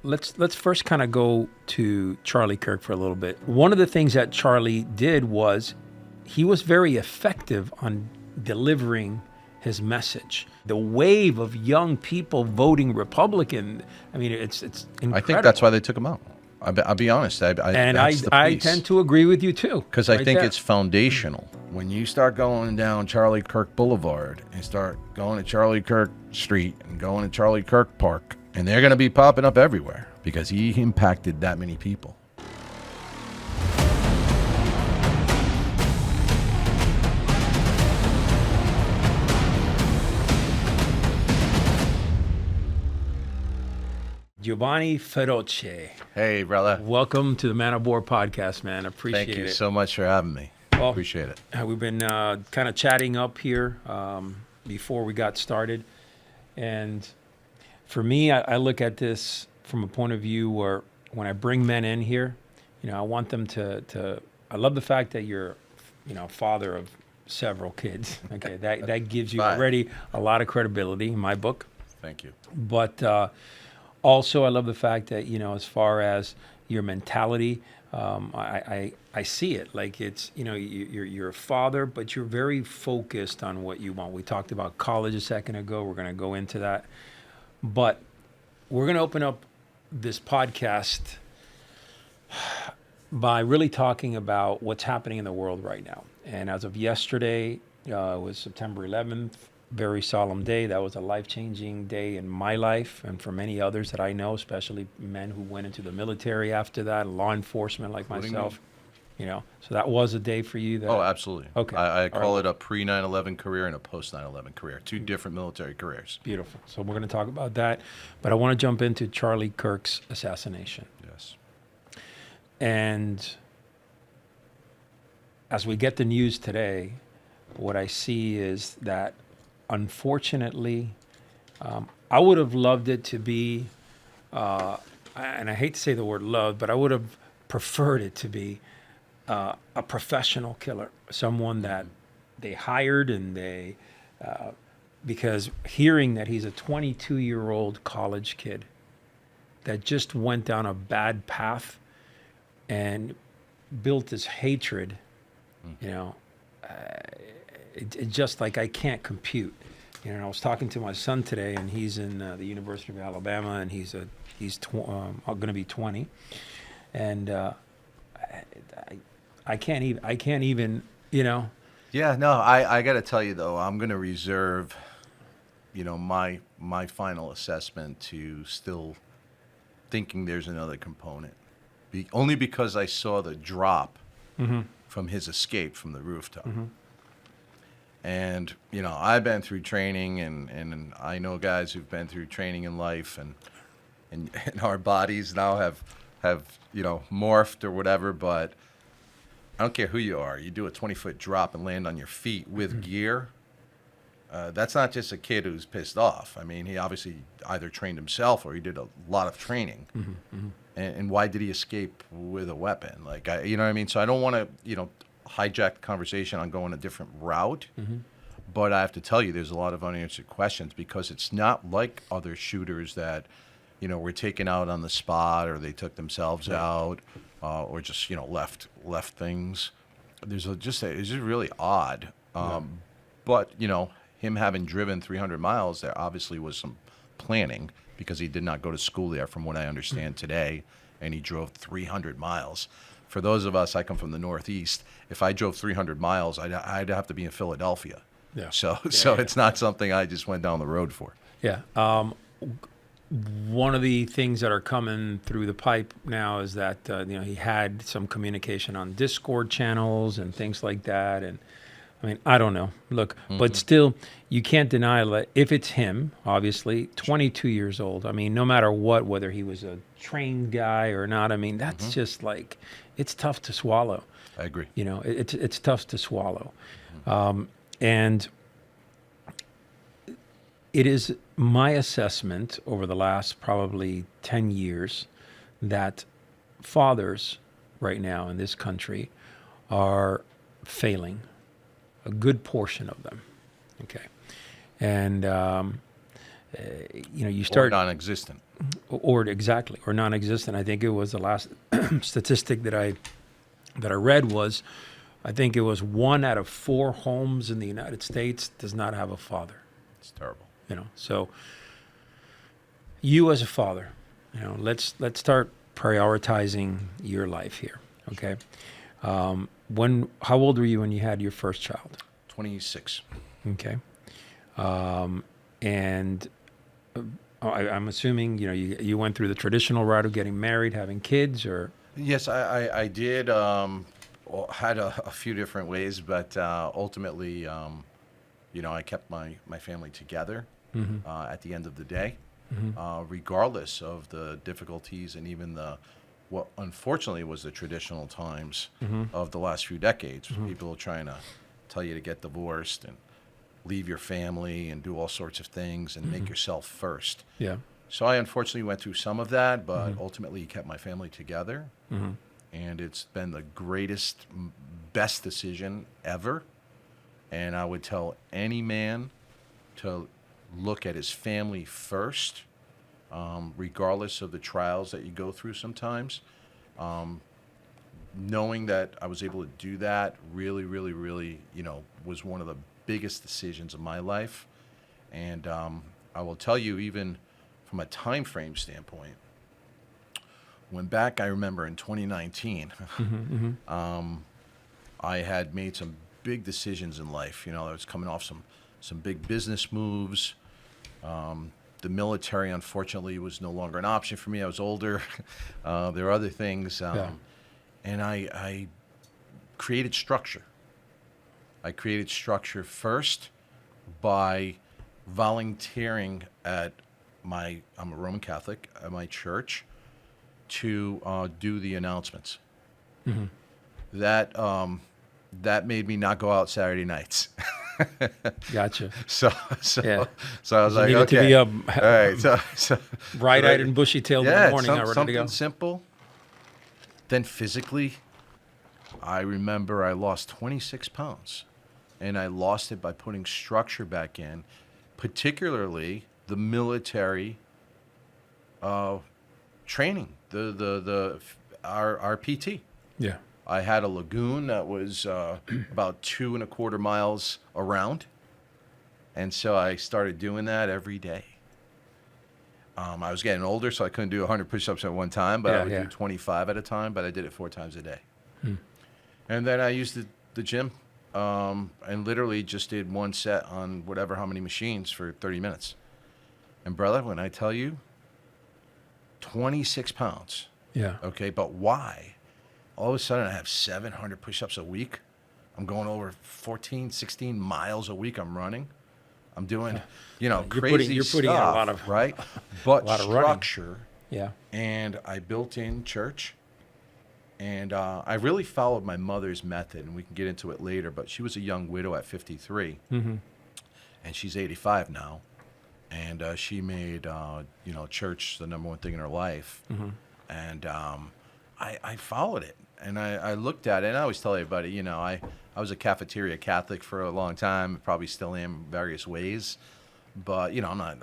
Let's first kind of go to Charlie Kirk for a little bit. One of the things that Charlie did was he was very effective on delivering his message. The wave of young people voting Republican, I mean, it's incredible. I think that's why they took him out. I'll be honest. I tend to agree with you too. Because I think it's foundational. When you start going down Charlie Kirk Boulevard and start going to Charlie Kirk Street and going to Charlie Kirk Park, and they're going to be popping up everywhere because he impacted that many people. Giovanni Feroce. Hey, brother. Welcome to the Man of War podcast, man. Appreciate it. Thank you so much for having me. Well, appreciate it. We've been kind of chatting up here before we got started. And for me, I look at this from a point of view where when I bring men in here, I want them to I love the fact that you're, father of several kids. Okay, that gives you already a lot of credibility in my book. Thank you. But also, I love the fact that, as far as your mentality, I see it. Like it's, you're a father, but you're very focused on what you want. We talked about college a second ago. We're going to go into that. But we're going to open up this podcast by really talking about what's happening in the world right now. And as of yesterday, it was September 11th. Very solemn day. That was a life-changing day in my life and for many others that I know, especially men who went into the military after that, law enforcement like myself. So that was a day for you. Oh, absolutely. Okay. I call it a pre-9/11 career and a post-9/11 career. Two different military careers. Beautiful. So we're going to talk about that. But I want to jump into Charlie Kirk's assassination. Yes. And as we get the news today, what I see is that unfortunately, I would have loved it to be, and I hate to say the word love, but I would have preferred it to be a professional killer, someone that they hired and because hearing that he's a 22-year-old college kid that just went down a bad path and built this hatred, it just like I can't compute. I was talking to my son today, and he's in the University of Alabama, and he's going to be 20, and I can't even. Yeah, no, I got to tell you though, I'm going to reserve, my final assessment to still thinking there's another component, only because I saw the drop from his escape from the rooftop. Mm-hmm. And, I've been through training and I know guys who've been through training in life and our bodies now have morphed or whatever, but I don't care who you are. You do a 20-foot drop and land on your feet with gear. That's not just a kid who's pissed off. I mean, he obviously either trained himself or he did a lot of training. Mm-hmm, mm-hmm. And why did he escape with a weapon? Like, you know what I mean? So I don't want to, hijack the conversation on going a different route. Mm-hmm. But I have to tell you, there's a lot of unanswered questions because it's not like other shooters that, were taken out on the spot or they took themselves out or just, left things. It's just really odd. But, him having driven 300 miles, there obviously was some planning because he did not go to school there from what I understand today, and he drove 300 miles. For those of us, I come from the Northeast, if I drove 300 miles, I'd have to be in Philadelphia. Yeah. So it's not something I just went down the road for. Yeah. One of the things that are coming through the pipe now is that, he had some communication on Discord channels and things like that. And I mean, I don't know. Look, but still, you can't deny that if it's him, obviously, 22 years old. I mean, no matter what, whether he was a trained guy or not, I mean, that's just like, it's tough to swallow. I agree. It's tough to swallow. And it is my assessment over the last probably 10 years that fathers right now in this country are failing. A good portion of them, okay, and you Or start non-existent. or exactly or non-existent. I think it was the last statistic that I read was, I think it was 1 out of 4 homes in the United States does not have a father. It's terrible. So you as a father, let's start prioritizing your life here. Okay. How old were you when you had your first child? 26. Okay. And I'm assuming you went through the traditional route of getting married, having kids, or Yes, I did. Had a few different ways, but ultimately, I kept my family together at the end of the day, regardless of the difficulties and even what unfortunately was the traditional times of the last few decades. People trying to tell you to get divorced and leave your family and do all sorts of things and make yourself first. yeah. So I unfortunately went through some of that, but ultimately kept my family together. And it's been the greatest, best decision ever. And I would tell any man to look at his family first, regardless of the trials that you go through sometimes. Knowing that I was able to do that really, really, really, was one of the biggest decisions of my life. And I will tell you, even from a time frame standpoint, I remember in 2019, I had made some big decisions in life. I was coming off some big business moves. The military, unfortunately, was no longer an option for me. I was older. There were other things. And I created structure. I created structure first by volunteering I'm a Roman Catholic, at my church, to do the announcements. That made me not go out Saturday nights. Gotcha. So Yeah. I was You like, needed okay, to be up all right. So bright-eyed and bushy-tailed in the morning, ready to something go. simple. Then physically, I remember I lost 26 pounds, and I lost it by putting structure back in, particularly the military training, our PT. Yeah. I had a lagoon that was about 2.25 miles around, and so I started doing that every day. I was getting older, so I couldn't do 100 push-ups at one time, but I would do 25 at a time, but I did it 4 times a day. And then I used the gym and literally just did one set on how many machines for 30 minutes. And brother, when I tell you, 26 pounds. Yeah. Okay, but why? All of a sudden I have 700 push-ups a week. I'm going over 14, 16 miles a week I'm running. I'm doing, crazy you're putting stuff, in a lot of right? But lot of running. structure, Yeah. and I built in church, and I really followed my mother's method, and we can get into it later, but she was a young widow at 53, and she's 85 now, and she made, church the number one thing in her life, and I followed it, and I looked at it, and I always tell everybody, I was a cafeteria Catholic for a long time, probably still am in various ways, but, I'm not,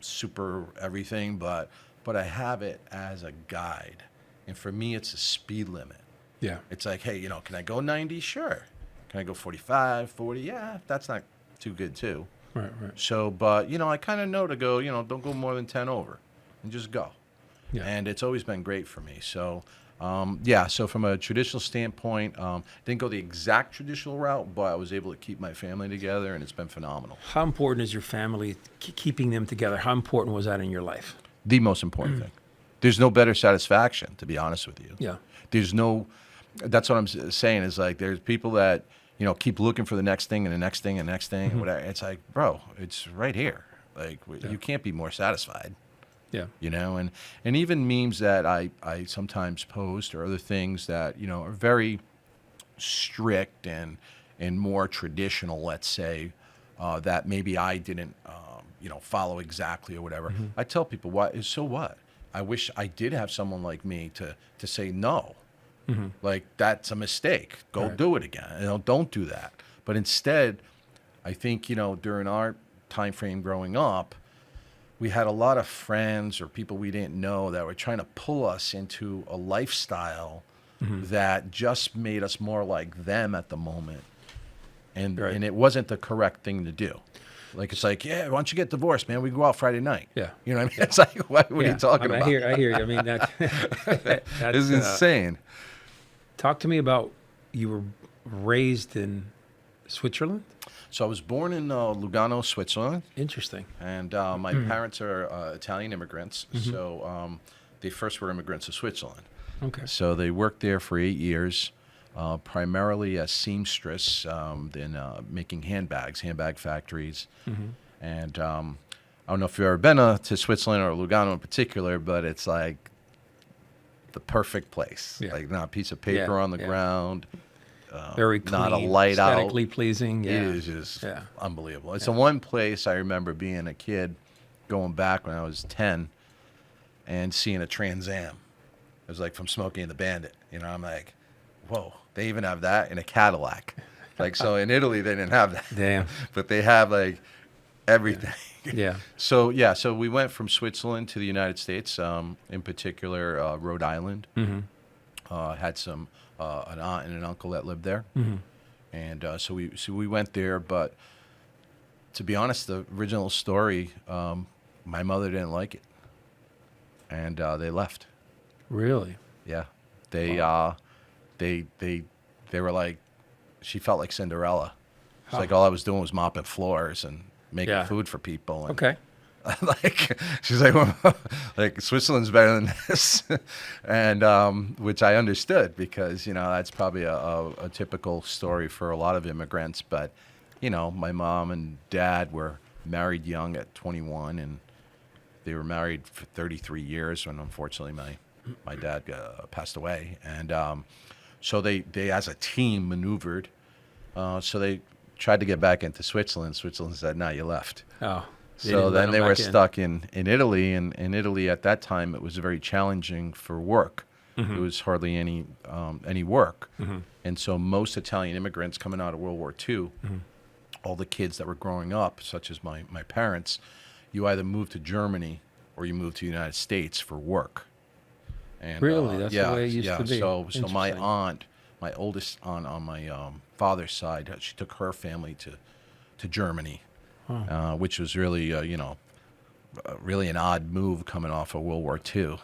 super everything, but I have it as a guide. And for me, it's a speed limit. Yeah. It's like, hey, can I go 90? Sure. Can I go 45, 40? Yeah, that's not too good too. Right. So, but, I kind of know to go, don't go more than 10 over and just go. Yeah. And it's always been great for me. So, so from a traditional standpoint, didn't go the exact traditional route, but I was able to keep my family together, and it's been phenomenal. How important is your family, keeping them together? How important was that in your life? The most important thing. There's no better satisfaction, to be honest with you. Yeah. That's what I'm saying is like there's people that, keep looking for the next thing and the next thing and the next thing. And whatever. It's like, bro, it's right here. Like, you can't be more satisfied. Yeah. And even memes that I sometimes post or other things that, are very strict and more traditional, let's say, that maybe I didn't, follow exactly or whatever. I tell people, so what? I wish I did have someone like me to say no. Like, that's a mistake. Go do it again. Don't do that. But instead, I think, during our time frame growing up, we had a lot of friends or people we didn't know that were trying to pull us into a lifestyle that just made us more like them at the moment. And Right. and it wasn't the correct thing to do. Like, it's like, yeah, why don't you get divorced, man? We go out Friday night. Yeah. You know what I mean? It's like, what are Yeah. you talking about? I hear you. I mean, that's It's insane. talk to me about you were raised in Switzerland? So I was born in Lugano, Switzerland. Interesting. And my parents are Italian immigrants. So they first were immigrants to Switzerland. Okay. So they worked there for 8 years, primarily as seamstress, in making handbag factories. And I don't know if you've ever been to Switzerland or Lugano in particular, but it's like the perfect place. Yeah. Like, not a piece of paper on the ground. Very clean, not a light out. aesthetically pleasing. Yeah. It is just Yeah. unbelievable. It's the one place I remember being a kid, going back when I was 10, and seeing a Trans Am. It was like from Smokey and the Bandit. You know, I'm like, whoa, they even have that in a Cadillac. Like, so in Italy, they didn't have that. Damn. But they have, like, everything. Yeah. So we went from Switzerland to the United States, in particular, Rhode Island. Had some an aunt and an uncle that lived there, and so we went there. But to be honest, the original story, my mother didn't like it, and they left. Really? Yeah, they were like, she felt like Cinderella. It's like all I was doing was mopping floors and making food for people. And Okay. like, she's like, well, like, Switzerland's better than this, and which I understood, because, you know, that's probably a typical story for a lot of immigrants. But, you know, my mom and dad were married young at 21, and they were married for 33 years when, unfortunately, my dad passed away. And so they as a team maneuvered. So they tried to get back into Switzerland. Switzerland said, no, you left. Oh. So then they were stuck in Italy, and in Italy at that time it was very challenging for work. There was hardly any work, and so most Italian immigrants coming out of World War II, all the kids that were growing up, such as my parents, you either moved to Germany or you moved to the United States for work. And, Really? That's the way it used to be. So my Interesting. aunt, my oldest aunt on my father's side, she took her family to Germany. Which was really, really an odd move coming off of World War II.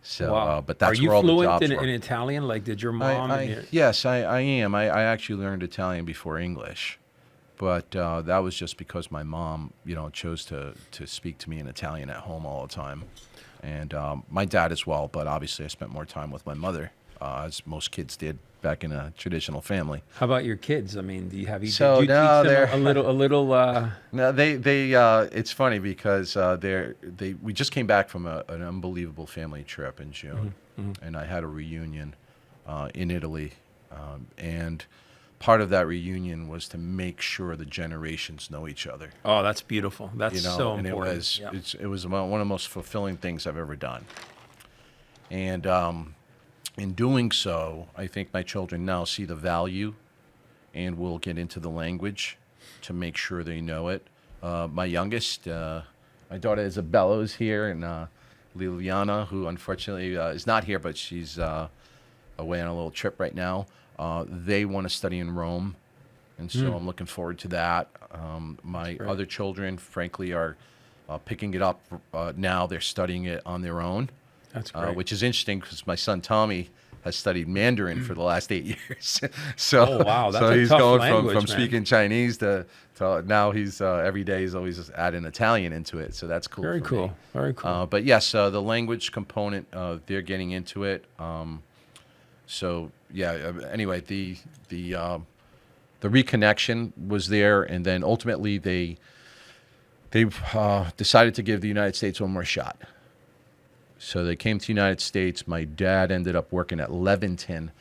So, Wow. but that's Are you where all the fluent jobs in were. Italian? Like, did your mom? Yes, I am. I actually learned Italian before English, but that was just because my mom, chose to speak to me in Italian at home all the time, and my dad as well. But obviously, I spent more time with my mother, as most kids did back in a traditional family. How about your kids? I mean, did you So, teach no, them they're- a little? No, they it's funny because we just came back from an unbelievable family trip in June, and I had a reunion in Italy, and part of that reunion was to make sure the generations know each other. Oh, that's beautiful. That's so and important. it was one of the most fulfilling things I've ever done, and in doing so, I think my children now see the value, and will get into the language to make sure they know it. My youngest, my daughter Isabella, is here, and Liliana, who unfortunately is not here, but she's away on a little trip right now. They want to study in Rome, and so I'm looking forward to that. My other children, frankly, are picking it up now. They're studying it on their own. That's great. Which is interesting because my son Tommy has studied Mandarin for the last 8 years. So, Oh, wow, that's so a he's tough going language, from man. speaking Chinese to now he's every day he's always adding Italian into it. So that's cool. Very for cool. me. Very cool. But yes, the language component, they're getting into it. So yeah. Anyway, the reconnection was there, and then ultimately they decided to give the United States one more shot. So they came to the United States. My dad ended up working at Leventon,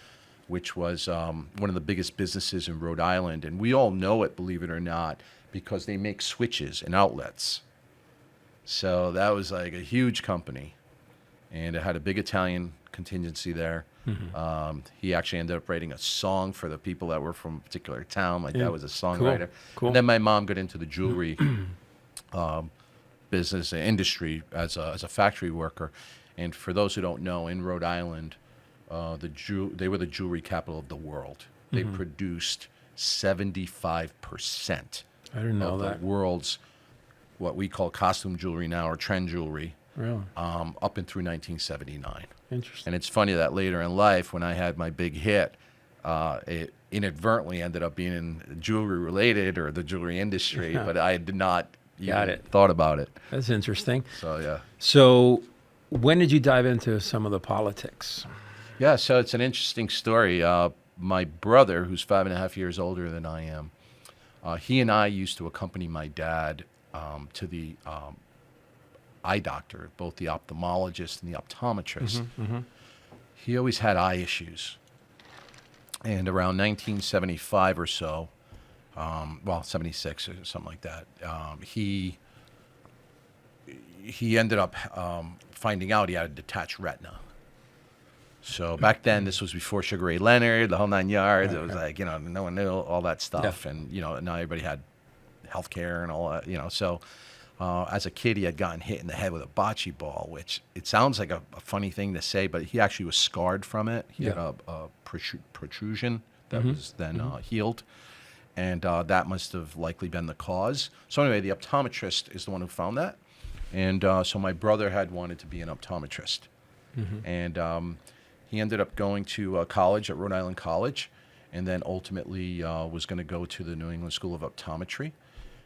which was one of the biggest businesses in Rhode Island. And we all know it, believe it or not, because they make switches and outlets. So that was like a huge company. And it had a big Italian contingency there. He actually ended up writing a song for the people that were from a particular town. My dad was a songwriter. Cool. And then my mom got into the jewelry business and industry as a factory worker. And for those who don't know, in Rhode Island, they were the jewelry capital of the world. They produced 75% I didn't know of that. the world's what we call costume jewelry now, or trend jewelry, Really up and through 1979. interesting. And it's funny that later in life, when I had my big hit, it inadvertently ended up being in jewelry related or the jewelry industry, but I did not Got even it. thought about it. That's interesting. So yeah. So, when did you dive into some of the politics? Yeah, so it's an interesting story. My brother, who's 5.5 years older than I am, he and I used to accompany my dad to the eye doctor, both the ophthalmologist and the optometrist. He always had eye issues. And around 1975 or so, 76 or something like that, he ended up finding out he had a detached retina. So back then, this was before Sugar Ray Leonard, the whole 9 yards. It was like, no one knew all that stuff. Yeah. And, now everybody had health care and all that, So as a kid, he had gotten hit in the head with a bocce ball, which it sounds like a funny thing to say, but he actually was scarred from it. He had a protrusion that was then healed. And that must have likely been the cause. So anyway, the optometrist is the one who found that. And so my brother had wanted to be an optometrist. And he ended up going to college at Rhode Island College, and then ultimately was going to go to the New England School of Optometry.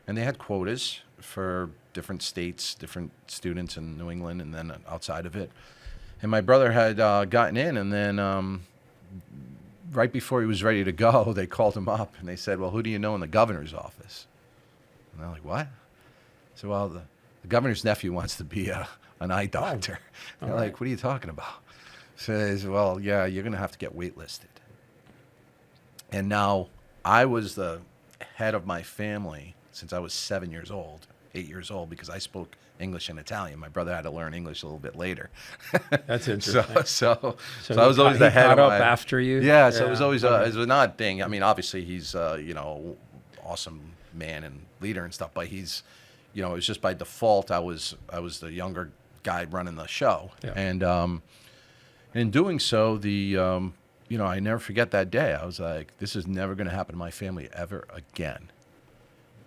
And they had quotas for different states, different students in New England, and then outside of it. And my brother had gotten in, and then right before he was ready to go, they called him up, and they said, well, who do you know in the governor's office? And they're like, what? I said, well, the governor's nephew wants to be an eye doctor. They're like, what are you talking about? Says, well, yeah, you're going to have to get waitlisted. And now I was the head of my family since I was 8 years old, because I spoke English and Italian. My brother had to learn English a little bit later. That's interesting. So I was always the head caught of up my, after you? Yeah, so it was always it was an odd thing. I mean, obviously he's awesome man and leader and stuff, but he's it was just by default I was the younger guy running the show. Yeah. And in doing so, I never forget that day. I was like, this is never going to happen to my family ever again.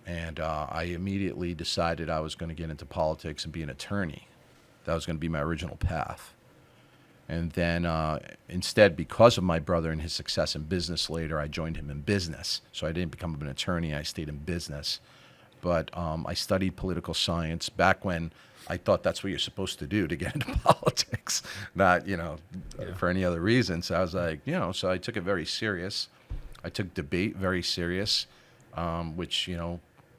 And I immediately decided I was going to get into politics and be an attorney. That was going to be my original path. And then instead, because of my brother and his success in business later, I joined him in business. So I didn't become an attorney. I stayed in business. But I studied political science back when I thought that's what you're supposed to do to get into politics, not, for any other reason. So I was like, so I took it very serious. I took debate very serious, which,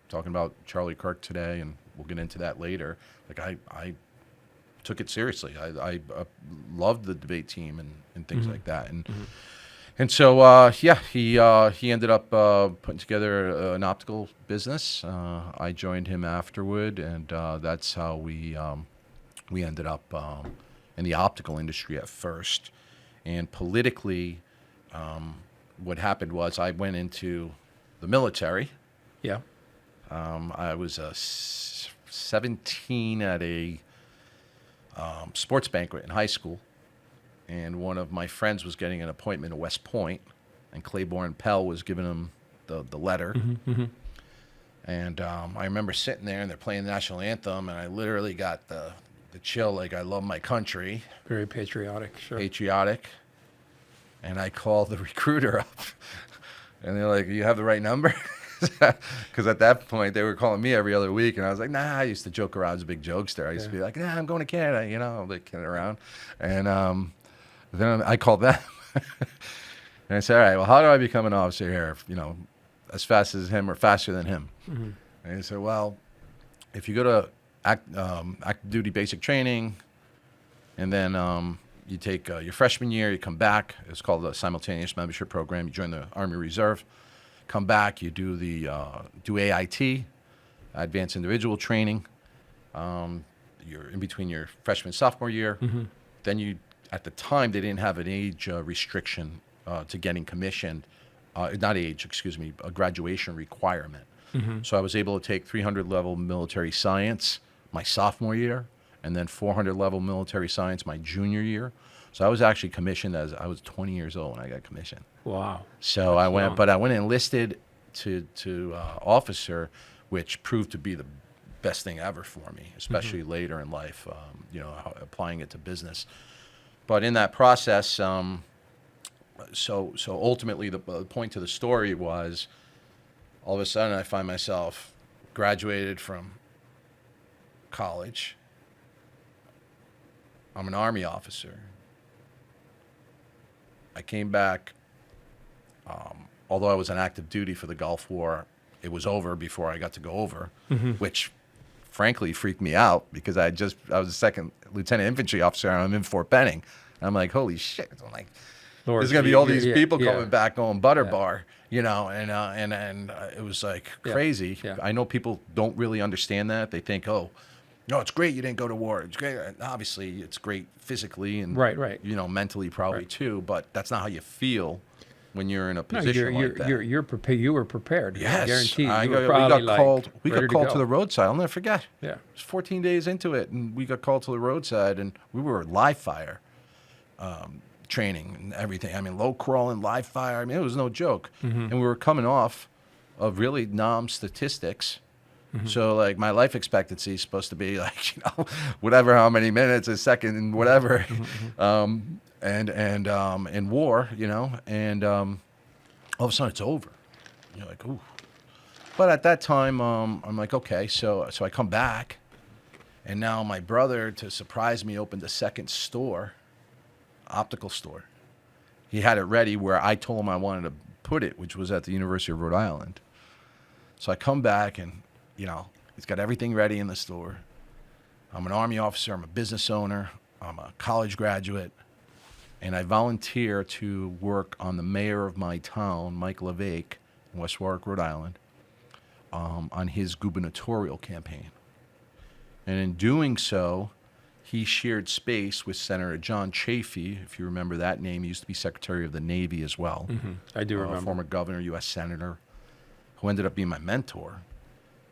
talking about Charlie Kirk today, and we'll get into that later. Like I took it seriously. I loved the debate team and things like that. And so, he ended up putting together an optical business. I joined him afterward, and that's how we ended up in the optical industry at first. And politically, what happened was I went into the military. Yeah. I was 17 at a sports banquet in high school. And one of my friends was getting an appointment at West Point, and Claiborne Pell was giving him the letter. And I remember sitting there, and they're playing the national anthem, and I literally got the chill, like I love my country. Very patriotic, sure. Patriotic. And I called the recruiter up, and they're like, you have the right number? Because at that point, they were calling me every other week, and I was like, nah, I used to joke around. I was a big jokester. I used to be like, nah, I'm going to Canada, like kidding around. And then I called them, and I said, all right, well, how do I become an officer here, as fast as him or faster than him? And he said, well, if you go to active duty basic training, and then you take your freshman year, you come back. It's called a simultaneous membership program. You join the Army Reserve. Come back, you do do AIT, Advanced Individual Training. You're in between your freshman and sophomore year. Then at the time, they didn't have an age restriction to getting commissioned. Not age, excuse me, a graduation requirement. So I was able to take 300 level military science my sophomore year, and then 400 level military science my junior year. So I was actually commissioned as I was 20 years old when I got commissioned. Wow. So I went and enlisted to officer, which proved to be the best thing ever for me, especially later in life. Applying it to business. But in that process, so ultimately the point to the story was, all of a sudden I find myself graduated from college. I'm an Army officer. I came back. Although I was on active duty for the Gulf War, it was over before I got to go over, which frankly freaked me out because I was a second lieutenant infantry officer and I'm in Fort Benning. And I'm like, holy shit. I'm like, Lord, there's going to be all these people yeah. coming back going butter bar, and it was like crazy. Yeah. I know people don't really understand that. They think, oh, no, it's great you didn't go to war. It's great. And obviously, it's great physically and right. Mentally probably too, but that's not how you feel when you're in a No, position like that. you're prepared. You were prepared. Yes, I guarantee you. we You were got probably called. We ready got called to the go. roadside. I'll never forget. Yeah. It was 14 days into it, and we got called to the roadside, and we were live fire training and everything. I mean, low crawling, live fire. I mean, it was no joke. And we were coming off of really statistics. So, like, my life expectancy is supposed to be like, whatever, how many minutes, a second, and whatever. In war, and all of a sudden it's over. You're like, ooh. But at that time, I'm like, okay, so I come back, and now my brother, to surprise me, opened a second store, optical store. He had it ready where I told him I wanted to put it, which was at the University of Rhode Island. So I come back, and he's got everything ready in the store. I'm an Army officer. I'm a business owner. I'm a college graduate. And I volunteer to work on the mayor of my town, Mike LeVake, in West Warwick, Rhode Island, on his gubernatorial campaign. And in doing so, he shared space with Senator John Chafee. If you remember that name, he used to be Secretary of the Navy as well. I do remember. Former governor, U.S. Senator, who ended up being my mentor.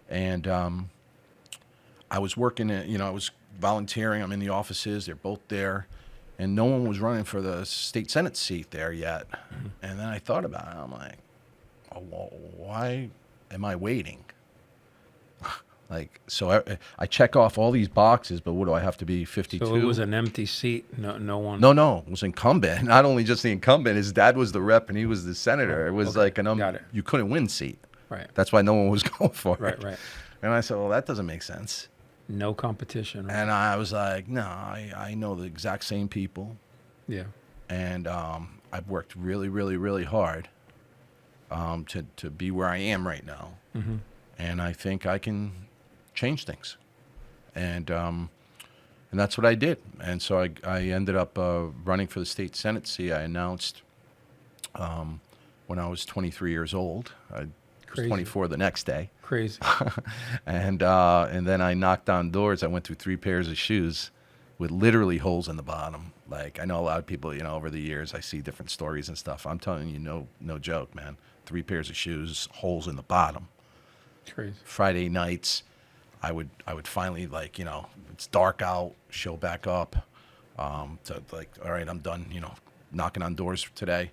And I was working, I was volunteering. I'm in the offices. They're both there. And no one was running for the state Senate seat there yet. And then I thought about it. I'm like, oh, well, why am I waiting? So I check off all these boxes, but what do I have to be, 52? So it was an empty seat. No one. No, it was incumbent. Not only just the incumbent, his dad was the rep and he was the senator. It was like you couldn't win seat. Right. That's why no one was going for it. Right. And I said, well, that doesn't make sense. No competition. Right? And I was like, no, I know the exact same people. Yeah. And I've worked really, really, really hard to be where I am right now. And I think I can change things. And that's what I did. And so I ended up running for the state Senate seat. I announced when I was 23 years old. I was 24 the next day. Crazy. And then I knocked on doors. I went through 3 pairs of shoes with literally holes in the bottom. Like, I know a lot of people, over the years, I see different stories and stuff. I'm telling you, no joke, man. 3 pairs of shoes, holes in the bottom. Crazy. Friday nights, I would finally, it's dark out, show back up, to all right, I'm done, knocking on doors today.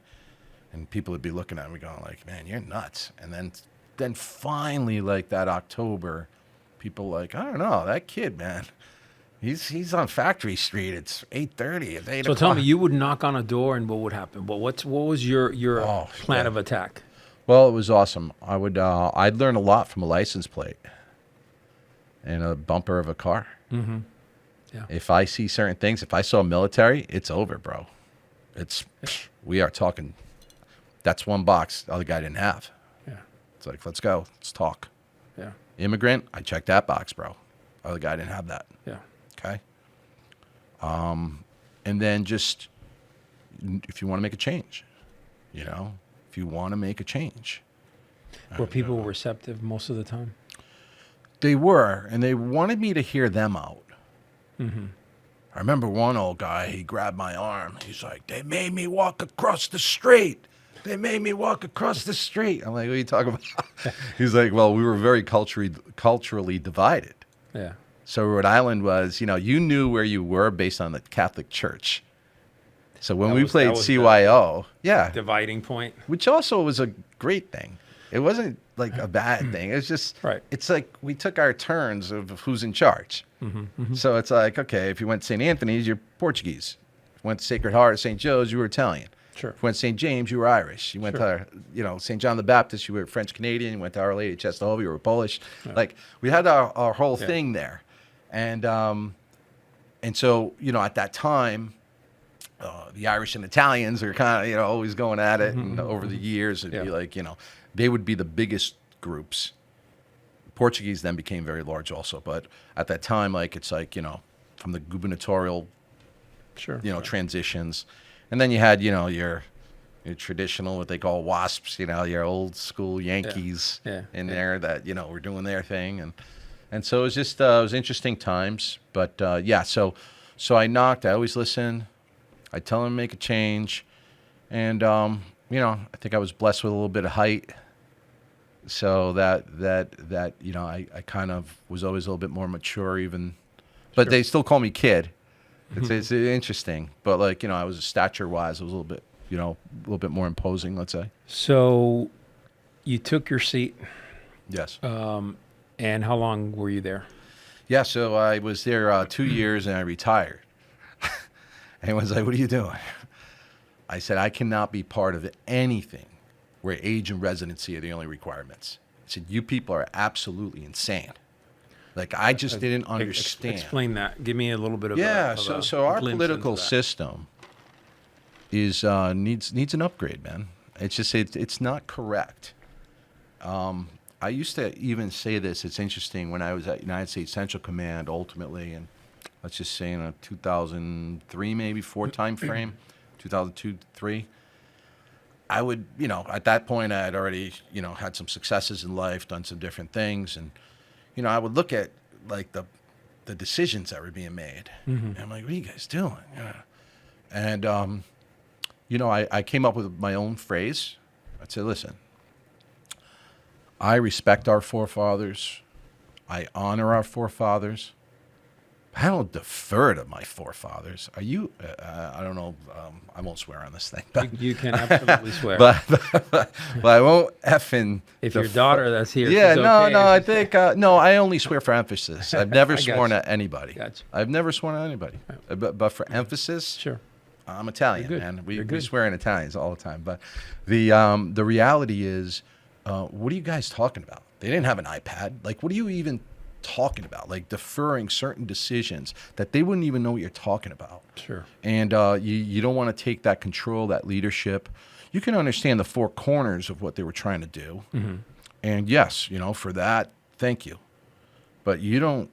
And people would be looking at me going like, man, you're nuts. And then finally, that October, people I don't know, that kid, man, he's on Factory Street. It's 8:30. It's 8 So o'clock. tell me, you would knock on a door and what would happen? What was your plan of attack? Well, it was awesome. I'd learn a lot from a license plate and a bumper of a car. Yeah. If I see certain things, if I saw military, it's over, bro. We are talking. That's one box the other guy didn't have. Yeah. It's like, let's go. Let's talk. Yeah. Immigrant, I checked that box, bro. Other guy didn't have that. Yeah. Okay. And then just, if you want to make a change, if you want to make a change. Were people receptive most of the time? They were, and they wanted me to hear them out. I remember one old guy, he grabbed my arm. He's like, they made me walk across the street. They made me walk across the street. I'm like, what are you talking about? He's like, well, we were very culturally divided. Yeah. So Rhode Island was, you knew where you were based on the Catholic Church. So when we played CYO, Dividing point. which also was a great thing. It wasn't like a bad thing. It was just, Right. it's like we took our turns of who's in charge. So it's like, okay, if you went to St. Anthony's, you're Portuguese. If you went to Sacred Heart or St. Joe's, you were Italian. Sure. If you went to St. James, you were Irish. You went to, St. John the Baptist, you were French Canadian. You went to Our Lady of Czestochowa, you were Polish. Yeah. Like we had our whole thing there. And so, at that time, the Irish and Italians are kind of, always going at it. And over the years, it'd be like, they would be the biggest groups. Portuguese then became very large also. But at that time, like, it's like, from the gubernatorial, transitions. And then you had, your traditional, what they call WASPs, your old school Yankees in there that, were doing their thing. And so it was just, it was interesting times. But, so I knocked. I always listen. I tell them to make a change. And, I think I was blessed with a little bit of height. So that I kind of was always a little bit more mature even. But they still call me kid. It's interesting. But, like, I was stature-wise, I was a little bit, a little bit more imposing, let's say. So you took your seat. Yes. And how long were you there? Yeah, so I was there 2 years and I retired. And everyone's like, what are you doing? I said, I cannot be part of anything where age and residency are the only requirements. I said, you people are absolutely insane. Like, I just didn't understand. Explain that. Give me a little bit of so our political system is needs an upgrade, man. It's just it's not correct. I used to even say this. It's interesting when I was at United States Central Command, ultimately, and let's just say in a 2003, maybe 4 time frame, 2002, 3. I would, at that point, I had already, had some successes in life, done some different things, and I would look at like the decisions that were being made, and I'm like, what are you guys doing? And I came up with my own phrase. I'd say, listen, I respect our forefathers. I honor our forefathers. I don't defer to my forefathers. Are you? I don't know. I won't swear on this thing. But You can absolutely swear. but I won't effing. If your daughter that's here, Yeah, she's no, okay. no. I think no. I only swear for emphasis. I've never I got sworn you. at anybody. Gotcha. I've never sworn at anybody. But for emphasis, Sure. I'm Italian, You're good. man. You're We good. swear in Italians all the time. But the reality is, what are you guys talking about? They didn't have an iPad. Like, what are you even talking about? Like, deferring certain decisions that they wouldn't even know what you're talking about. Sure. And you don't want to take that control, that leadership. You can understand the 4 corners of what they were trying to do. And yes, for that, thank you. But you don't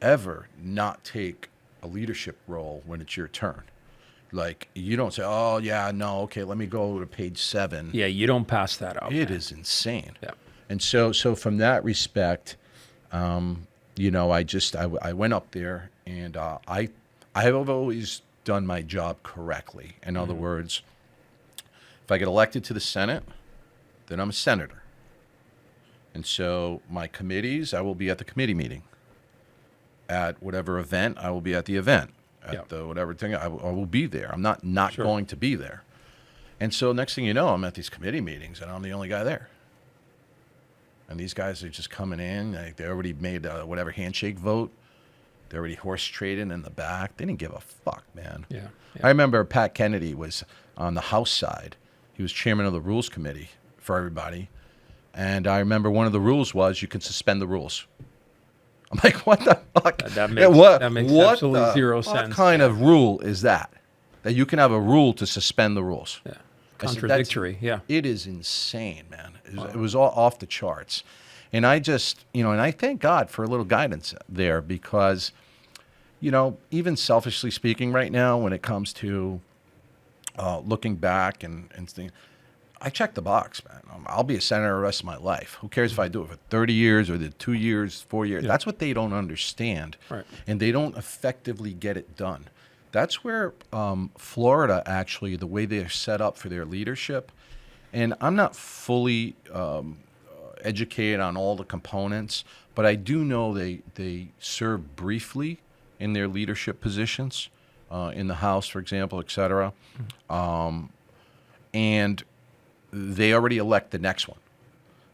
ever not take a leadership role when it's your turn. Like, you don't say, oh, yeah, no, okay, let me go to page 7. Yeah, you don't pass that out. It is insane. Yeah. And so from that respect, I went up there, and I have always done my job correctly. In other words, if I get elected to the Senate, then I'm a senator. And so my committees, I will be at the committee meeting. At whatever event, I will be at the event. At the whatever thing, I will be there. I'm not Sure. going to be there. And so next thing you know, I'm at these committee meetings, and I'm the only guy there. And these guys are just coming in. Like, they already made whatever handshake vote. They're already horse trading in the back. They didn't give a fuck, man. Yeah. I remember Pat Kennedy was on the House side. He was chairman of the Rules Committee for everybody. And I remember one of the rules was you could suspend the rules. I'm like, what the fuck? That makes absolutely zero What sense. kind of rule is that? That you can have a rule to suspend the rules? Yeah. I said, that's- Contradictory. Yeah. It is insane, man. It was all off the charts. And I just, and I thank God for a little guidance there because, even selfishly speaking right now, when it comes to looking back and things, I check the box, man. I'll be a senator the rest of my life. Who cares if I do it for 30 years or the 2 years, 4 years? Yeah. That's what they don't understand. Right. And they don't effectively get it done. That's where Florida, actually, the way they're set up for their leadership And I'm not fully educated on all the components, but I do know they serve briefly in their leadership positions, in the House, for example, et cetera. And they already elect the next one.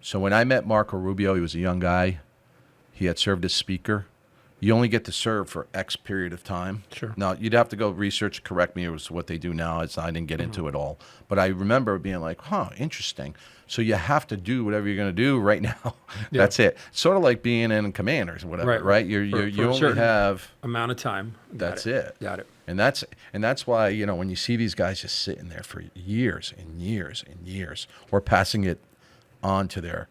So when I met Marco Rubio, he was a young guy. He had served as Speaker. You only get to serve for X period of time. Sure. Now, you'd have to go research, correct me, it was what they do now. I didn't get into it all. But I remember being like, interesting. So you have to do whatever you're going to do right now. Yeah. That's it. Sort of like being in command or whatever, right? You For a only certain have... amount of time. That's it. Got it. And that's why, when you see these guys just sitting there for years and years and years, or passing it on to their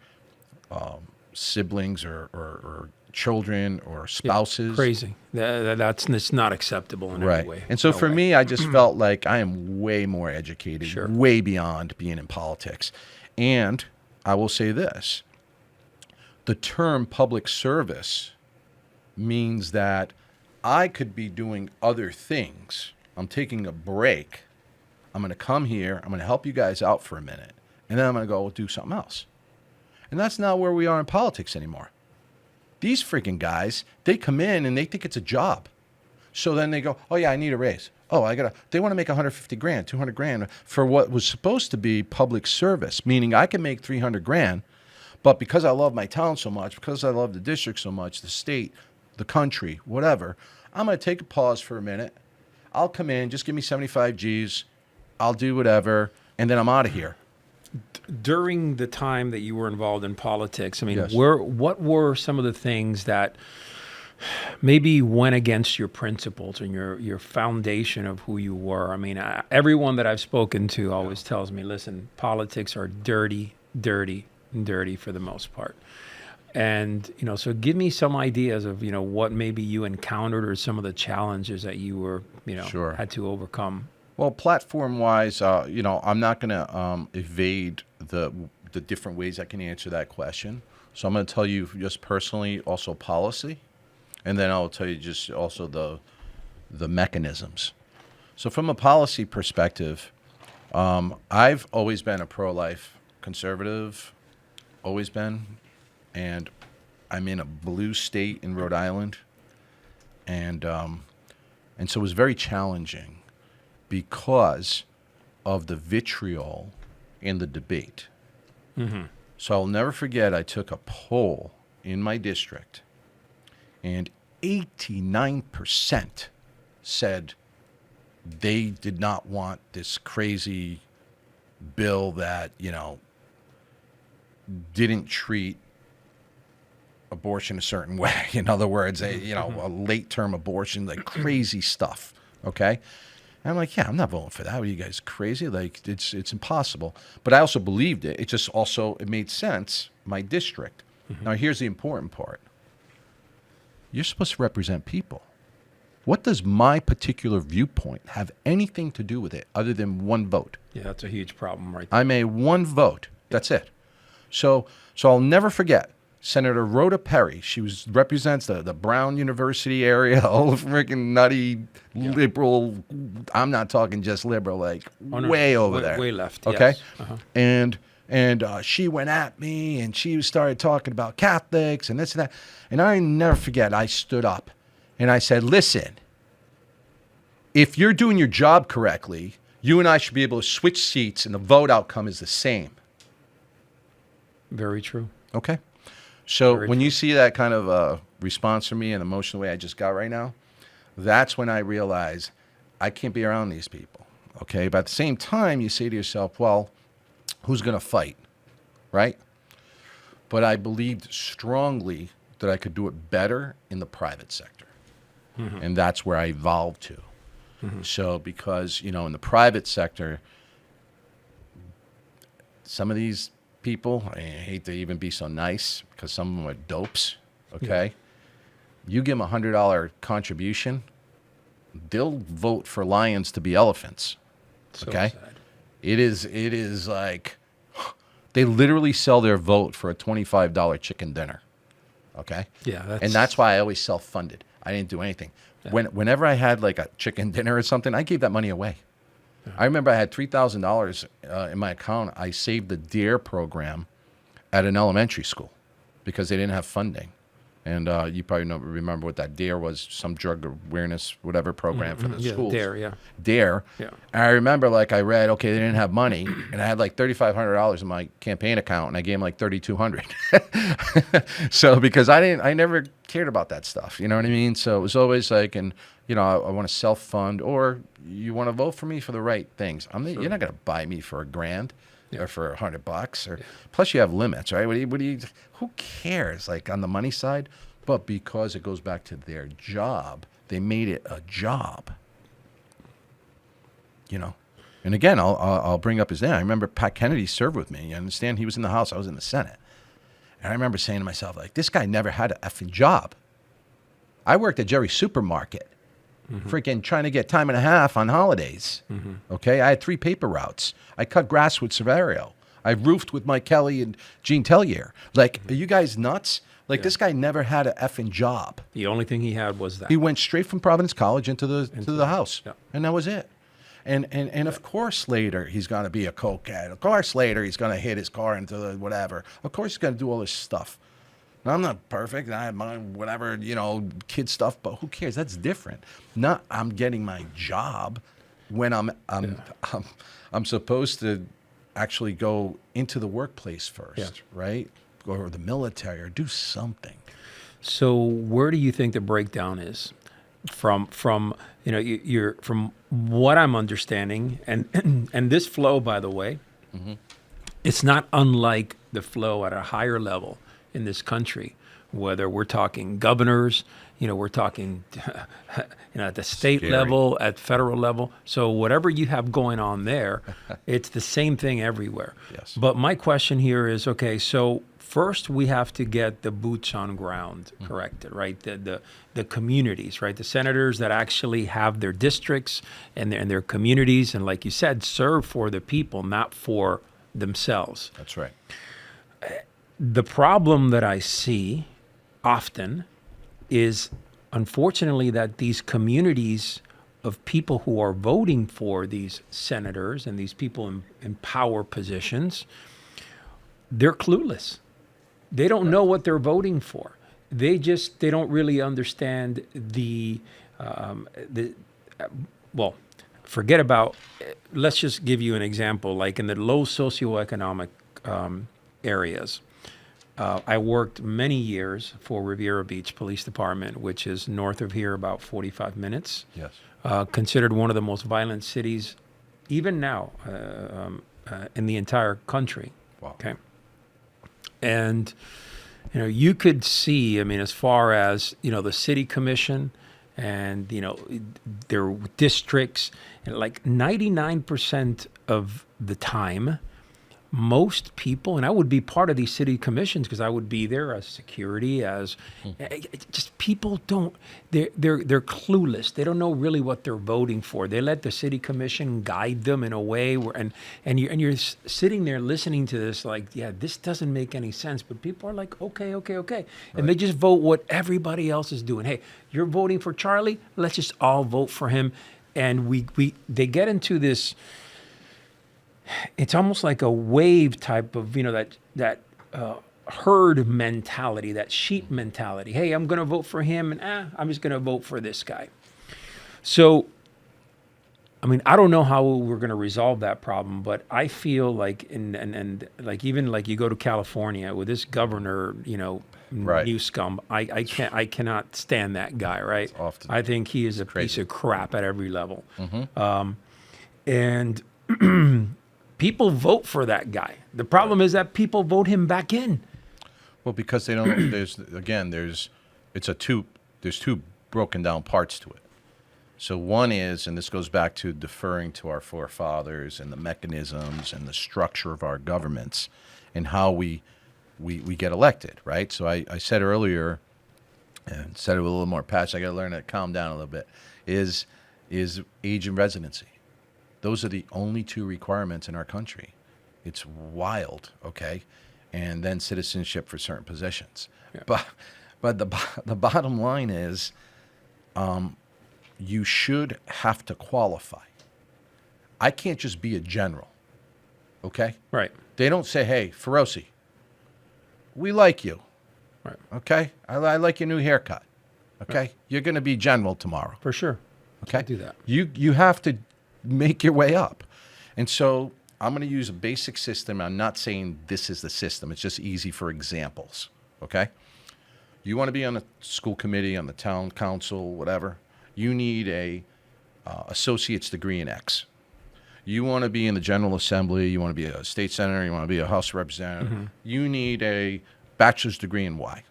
siblings or children or spouses. Crazy. It's not acceptable in any way. And so No for way. me, I just felt like I am way more educated, Sure. way beyond being in politics. And I will say this, the term public service means that I could be doing other things. I'm taking a break. I'm going to come here. I'm going to help you guys out for a minute. And then I'm going to go do something else. And that's not where we are in politics anymore. These freaking guys, they come in and they think it's a job. So then they go, oh yeah, I need a raise. Oh, they want to make 150 grand, 200 grand for what was supposed to be public service, meaning I can make 300 grand, but because I love my town so much, because I love the district so much, the state, the country, whatever, I'm going to take a pause for a minute. I'll come in, just give me 75 G's. I'll do whatever, and then I'm out of here. During the time that you were involved in politics, I mean, Yes. what were some of the things that maybe went against your principles and your foundation of who you were? I mean, everyone that I've spoken to always tells me, listen, politics are dirty, dirty, and dirty for the most part. And, so give me some ideas of, what maybe you encountered or some of the challenges that you were, Sure. had to overcome. Well, platform-wise, I'm not going to evade the different ways I can answer that question. So I'm going to tell you just personally, also policy, and then I'll tell you just also the mechanisms. So from a policy perspective, I've always been a pro-life conservative, always been, and I'm in a blue state in Rhode Island, and so it was very challenging because of the vitriol in the debate. Mm-hmm. So I'll never forget, I took a poll in my district, and 89% said they did not want this crazy bill that, didn't treat abortion a certain way. In other words, a late-term abortion, like crazy stuff, okay? And I'm like, yeah, I'm not voting for that. Are you guys crazy? Like, it's impossible. But I also believed it. It just also, it made sense, my district. Mm-hmm. Now, here's the important part. You're supposed to represent people. What does my particular viewpoint have anything to do with it other than one vote? Yeah, that's a huge problem right there. I'm a one vote. That's it. So I'll never forget. Senator Rhoda Perry, she represents the Brown University area, all freaking nutty liberal. I'm not talking just liberal, like way over there. Way left, okay? Yes. Uh-huh. And she went at me, and she started talking about Catholics and this and that. And I never forget, I stood up, and I said, listen, if you're doing your job correctly, you and I should be able to switch seats, and the vote outcome is the same. Very true. Okay? So Very when true. you see that kind of response from me and emotional way I just got right now, that's when I realize I can't be around these people, okay? But at the same time, you say to yourself, well, who's going to fight, right? But I believed strongly that I could do it better in the private sector. Mm-hmm. And that's where I evolved to. Mm-hmm. So because, in the private sector, some of these people, I hate to even be so nice because some of them are dopes, okay? Yeah. You give them $100 contribution, they'll vote for lions to be elephants, okay? So sad. It is like, they literally sell their vote for a $25 chicken dinner, okay? Yeah. And that's why I always self-funded. I didn't do anything. Yeah. Whenever I had like a chicken dinner or something, I gave that money away. I remember I had $3,000 in my account. I saved the DARE program at an elementary school because they didn't have funding. And you probably remember what that DARE was, some drug awareness, whatever program for the schools. DARE, yeah. DARE. Yeah. And I remember, like, I read, okay, they didn't have money, and I had like $3,500 in my campaign account, and I gave them like $3,200. So because I never cared about that stuff, you know what I mean? So it was always like, and I want to self-fund, or you want to vote for me for the right things. You're not going to buy me for $1,000. Yeah. Or for $100, or plus you have limits, right? Who cares? Like on the money side, but because it goes back to their job, they made it a job. And again, I'll bring up his name. I remember Pat Kennedy served with me. You understand? He was in the House, I was in the Senate, and I remember saying to myself, like, this guy never had an effing job. I worked at Jerry's Supermarket. Freaking trying to get time and a half on holidays. Okay, I had 3 paper routes. I cut grass with Severio. I roofed with Mike Kelly and Gene Tellier. Like, are you guys nuts? Like, this guy never had an effing job. The only thing he had was that. He went straight from Providence College into the House, Yeah. and that was it. And of course later he's going to be a cokehead. Of course later he's going to hit his car into the whatever. Of course he's going to do all this stuff. I'm not perfect. I have my whatever, kid stuff, but who cares? That's different. Not I'm getting my job when I'm supposed to actually go into the workplace first, right? Or the military, or do something. So where do you think the breakdown is? From you're from what I'm understanding, and this flow, by the way, it's not unlike the flow at a higher level in this country, whether we're talking governors, we're talking, at the state level, at federal level. So whatever you have going on there, it's the same thing everywhere. Yes. But my question here is, okay, so first we have to get the boots on ground corrected, right? The communities, right? The senators that actually have their districts and their communities, and like you said, serve for the people, not for themselves. That's right. The problem that I see often is, unfortunately, that these communities of people who are voting for these senators and these people in power positions, they're clueless. They don't know what they're voting for. They don't really understand forget about, let's just give you an example, like in the low socioeconomic areas. I worked many years for Riviera Beach Police Department, which is north of here, about 45 minutes. Yes. Considered one of the most violent cities, even now, in the entire country. Wow. Okay. And, you could see, as far as, the city commission and, their districts, and like 99% of the time, most people, and I would be part of these city commissions because I would be there as security, just people they're clueless. They don't know really what they're voting for. They let the city commission guide them in a way where, and you're sitting there listening to this like, yeah, this doesn't make any sense. But people are like, okay. Right. And they just vote what everybody else is doing. Hey, you're voting for Charlie? Let's just all vote for him. And they get into this, it's almost like a wave type of, that herd mentality, that sheep mentality. Hey, I'm going to vote for him, and I'm just going to vote for this guy. So, I don't know how we're going to resolve that problem, but I feel like, and like even like you go to California with this governor, Right. Newscomb, I cannot stand that guy, right? Often. I think he is a crazy. piece of crap at every level. And people vote for that guy. The problem is that people vote him back in. Well, because they don't. There's two broken down parts to it. So one is, and this goes back to deferring to our forefathers and the mechanisms and the structure of our governments and how we get elected, right? So I said earlier, and said it with a little more passion, I got to learn to calm down a little bit, is age and residency. Those are the only 2 requirements in our country. It's wild, okay? And then citizenship for certain positions. Yeah. But the bottom line is, you should have to qualify. I can't just be a general, okay? Right. They don't say, hey, Feroce, we like you, Right. okay? I like your new haircut, okay? Right. You're going to be general tomorrow. For sure. Okay? Can't do that. You have to make your way up. And so I'm going to use a basic system. I'm not saying this is the system. It's just easy for examples, okay? You want to be on the school committee, on the town council, whatever. You need a associate's degree in X. You want to be in the General Assembly, you want to be a state senator, you want to be a House representative. Mm-hmm. You need a bachelor's degree in Y.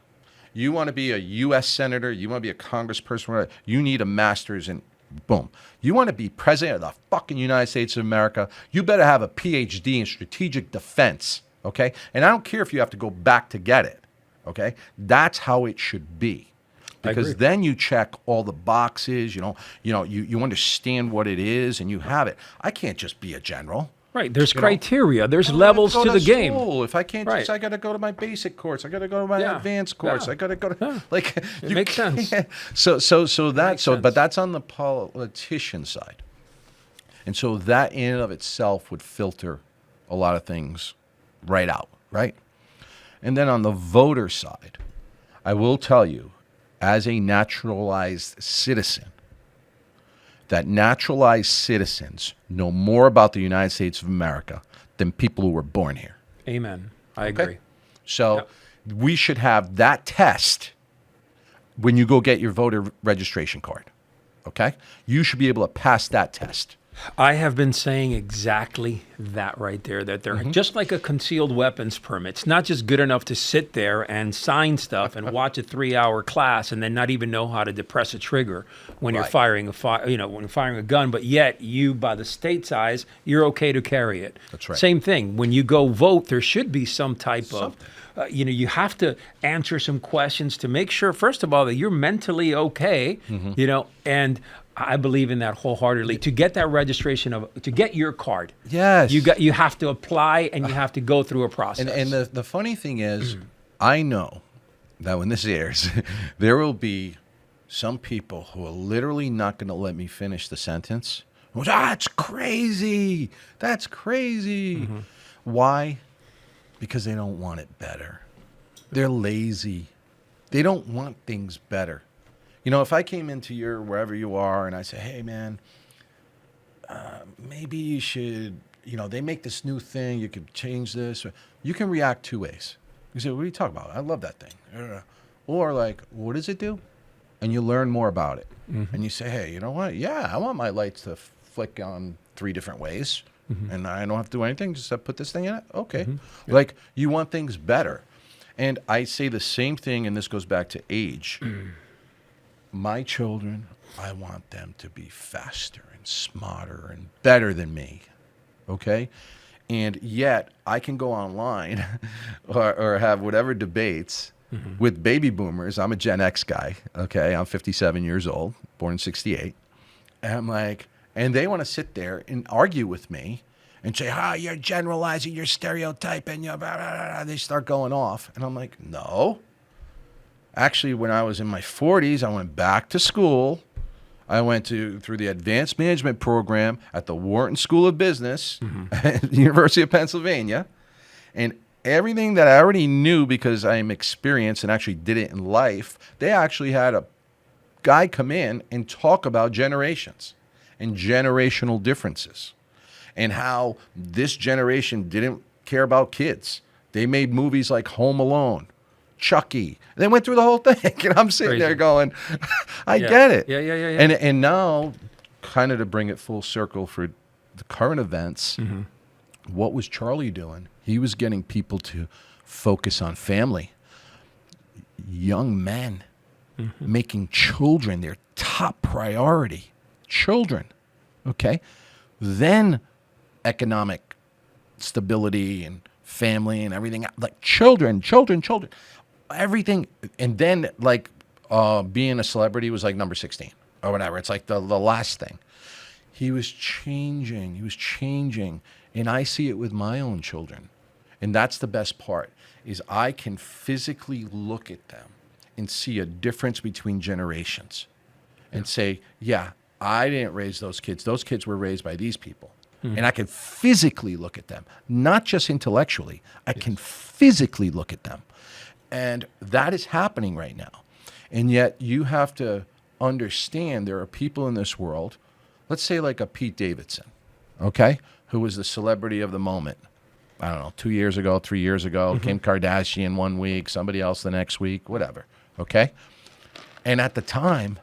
You want to be a U.S. senator, you want to be a congressperson, whatever. You need a master's in boom. You want to be president of the fucking United States of America, you better have a PhD in strategic defense, okay? And I don't care if you have to go back to get it, okay? That's how it should be. Because then you check all the boxes, you understand what it is and you have it. I can't just be a general. Right. There's criteria. There's levels to the game. If I can't just, I got to go to my basic course. I got to go to my advanced course. I got to go to, it makes sense. But that's on the politician side. And so that in and of itself would filter a lot of things right out, right? And then on the voter side, I will tell you, as a naturalized citizen, that naturalized citizens know more about the United States of America than people who were born here. Amen. I agree. So we should have that test when you go get your voter registration card. Okay? You should be able to pass that test. I have been saying exactly that right there, that they're just like a concealed weapons permit. It's not just good enough to sit there and sign stuff and watch a 3-hour class and then not even know how to depress a trigger when you're firing when you're firing a gun, but yet you, by the state's eyes, you're okay to carry it. That's right. Same thing. When you go vote, there should be some type of, you have to answer some questions to make sure, first of all, that you're mentally okay, and I believe in that wholeheartedly. To get that registration to get your card, yes, you have to apply and you have to go through a process. And the funny thing is, I know that when this airs, there will be some people who are literally not going to let me finish the sentence. That's crazy. That's crazy. Mm-hmm. Why? Because they don't want it better. They're lazy. They don't want things better. If I came into your wherever you are and I say, hey, man, maybe you should, they make this new thing. You could change this. You can react two ways. You say, what are you talking about? I love that thing. Or like, what does it do? And you learn more about it. Mm-hmm. And you say, hey, you know what? Yeah, I want my lights to flick on 3 different ways. Mm-hmm. And I don't have to do anything. Just put this thing in it. Okay. Mm-hmm. Like, you want things better. And I say the same thing, and this goes back to age. My children, I want them to be faster and smarter and better than me, okay? And yet, I can go online or have whatever debates with baby boomers. I'm a Gen X guy, okay? I'm 57 years old, born in 68. And I'm like, and they want to sit there and argue with me and say, you're generalizing, you're stereotyping, blah, blah, blah. They start going off. And I'm like, no. Actually, when I was in my 40s, I went back to school. I went through the advanced management program at the Wharton School of Business at the University of Pennsylvania. And everything that I already knew because I'm experienced and actually did it in life, they actually had a guy come in and talk about generations and generational differences and how this generation didn't care about kids. They made movies like Home Alone, Chucky. They went through the whole thing, and I'm sitting there going, I get it. Yeah. And now, kind of to bring it full circle for the current events, what was Charlie doing? He was getting people to focus on family. Young men making children their top priority. Children, okay? Then economic stability and family and everything. Like children. Everything, and then like being a celebrity was like number 16 or whatever. It's like the last thing. He was changing, and I see it with my own children, and that's the best part. Is I can physically look at them and see a difference between generations, and say, yeah, I didn't raise those kids. Those kids were raised by these people. and I can physically look at them, not just intellectually. I can physically look at them. And that is happening right now. And yet you have to understand there are people in this world, let's say like a Pete Davidson, okay, who was the celebrity of the moment. I don't know, 2 years ago, 3 years ago, Kim Kardashian 1 week, somebody else the next week, whatever, okay? And at the time,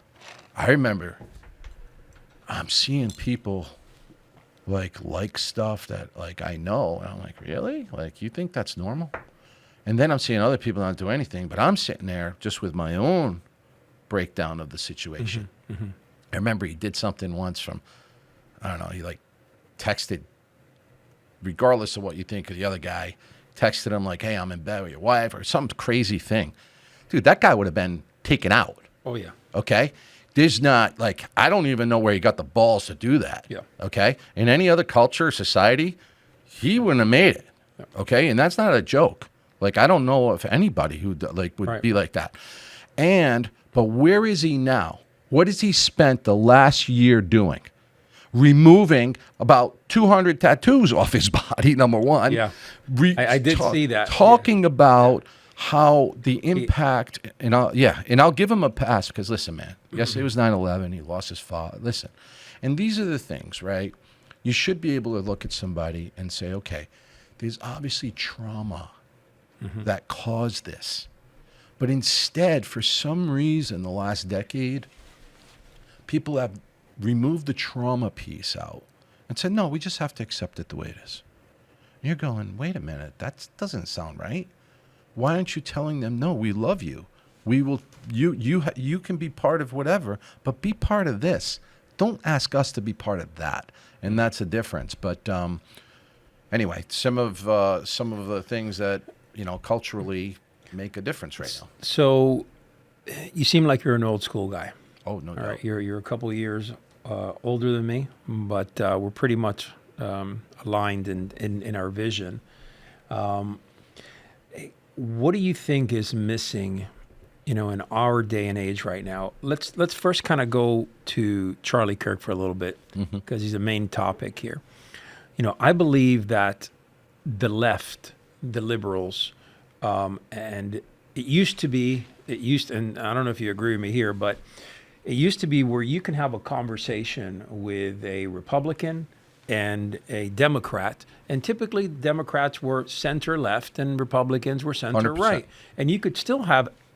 I remember I'm seeing people like stuff that like I know, and I'm like, really? Like, you think that's normal? And then I'm seeing other people not do anything, but I'm sitting there just with my own breakdown of the situation. I remember he did something once from, I don't know, he like texted, regardless of what you think of the other guy, texted him like, hey, I'm in bed with your wife, or some crazy thing. Dude, that guy would have been taken out. Oh, yeah. Okay? There's not, like, I don't even know where he got the balls to do that. Yeah. Okay? In any other culture, society, he wouldn't have made it. Yeah. Okay? And that's not a joke. Like, I don't know of anybody who like would be like that. But where is he now? What has he spent the last year doing? Removing about 200 tattoos off his body, number one. Yeah. I did see that. Talking about how the impact, and I'll give him a pass because, listen, man, yes, it was 9/11. He lost his father. Listen, and these are the things, right? You should be able to look at somebody and say, okay, there's obviously trauma that caused this. But instead, for some reason, the last decade, people have removed the trauma piece out and said, no, we just have to accept it the way it is. And you're going, wait a minute, that doesn't sound right. Why aren't you telling them, no, we love you. We will. You can be part of whatever, but be part of this. Don't ask us to be part of that. And that's a difference. But anyway, some of the things that, culturally make a difference right now. So you seem like you're an old school guy. Oh, no doubt. All right, you're a couple of years older than me, but we're pretty much aligned in our vision. What do you think is missing, in our day and age right now? Let's first kind of go to Charlie Kirk for a little bit because he's the main topic here. I believe that the left, the liberals, and it used to be, and I don't know if you agree with me here, but it used to be where you can have a conversation with a Republican and a Democrat, and typically Democrats were center left and Republicans were center 100%. right, and you could still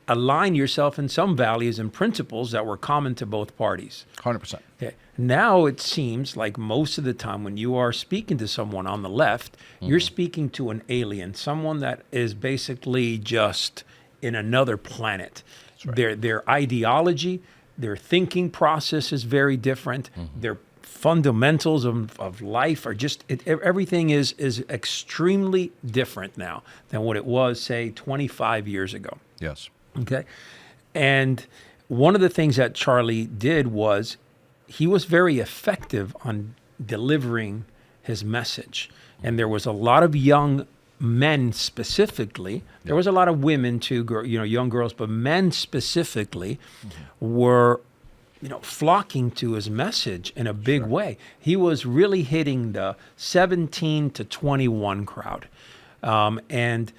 align yourself in some values and principles that were common to both parties. 100%. Okay. Now it seems like most of the time when you are speaking to someone on the left, you're speaking to an alien, someone that is basically just in another planet. Right. Their ideology, their thinking process is very different. Their fundamentals of life are just, everything is extremely different now than what it was, say, 25 years ago. Yes. Okay. And one of the things that Charlie did was he was very effective on delivering his message. And there was a lot of young men specifically. There was a lot of women too, young girls, but men specifically were, flocking to his message in a big way. He was really hitting the 17 to 21 crowd. And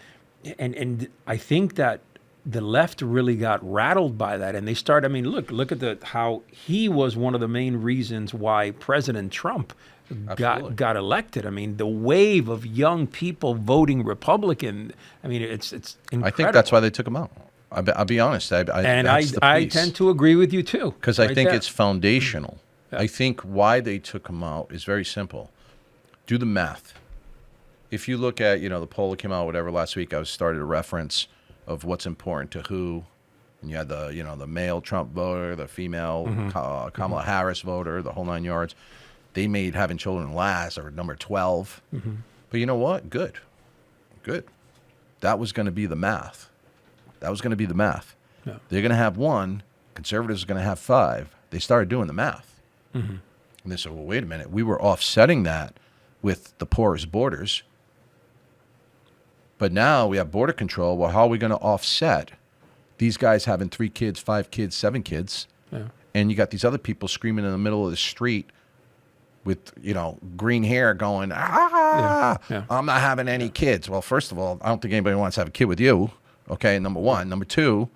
I think that the left really got rattled by that, and they started. Look at how he was one of the main reasons why President Trump got elected. The wave of young people voting Republican. It's incredible. I think that's why they took him out. I'll be honest. I tend to agree with you too, because I think it's foundational. Yeah. I think why they took him out is very simple. Do the math. If you look at the poll that came out whatever last week, I started a reference of what's important to who, and you had the male Trump voter, the female Kamala Harris voter, the whole 9 yards. They made having children last, or number 12. But you know what? Good. That was going to be the math. Yeah. They're going to have one. Conservatives are going to have 5. They started doing the math. And they said, well, wait a minute. We were offsetting that with the porous borders. But now we have border control. Well, how are we going to offset these guys having 3 kids, 5 kids, 7 kids? Yeah. And you got these other people screaming in the middle of the street with, green hair going, I'm not having any kids. Well, first of all, I don't think anybody wants to have a kid with you. Okay, number one. Number two,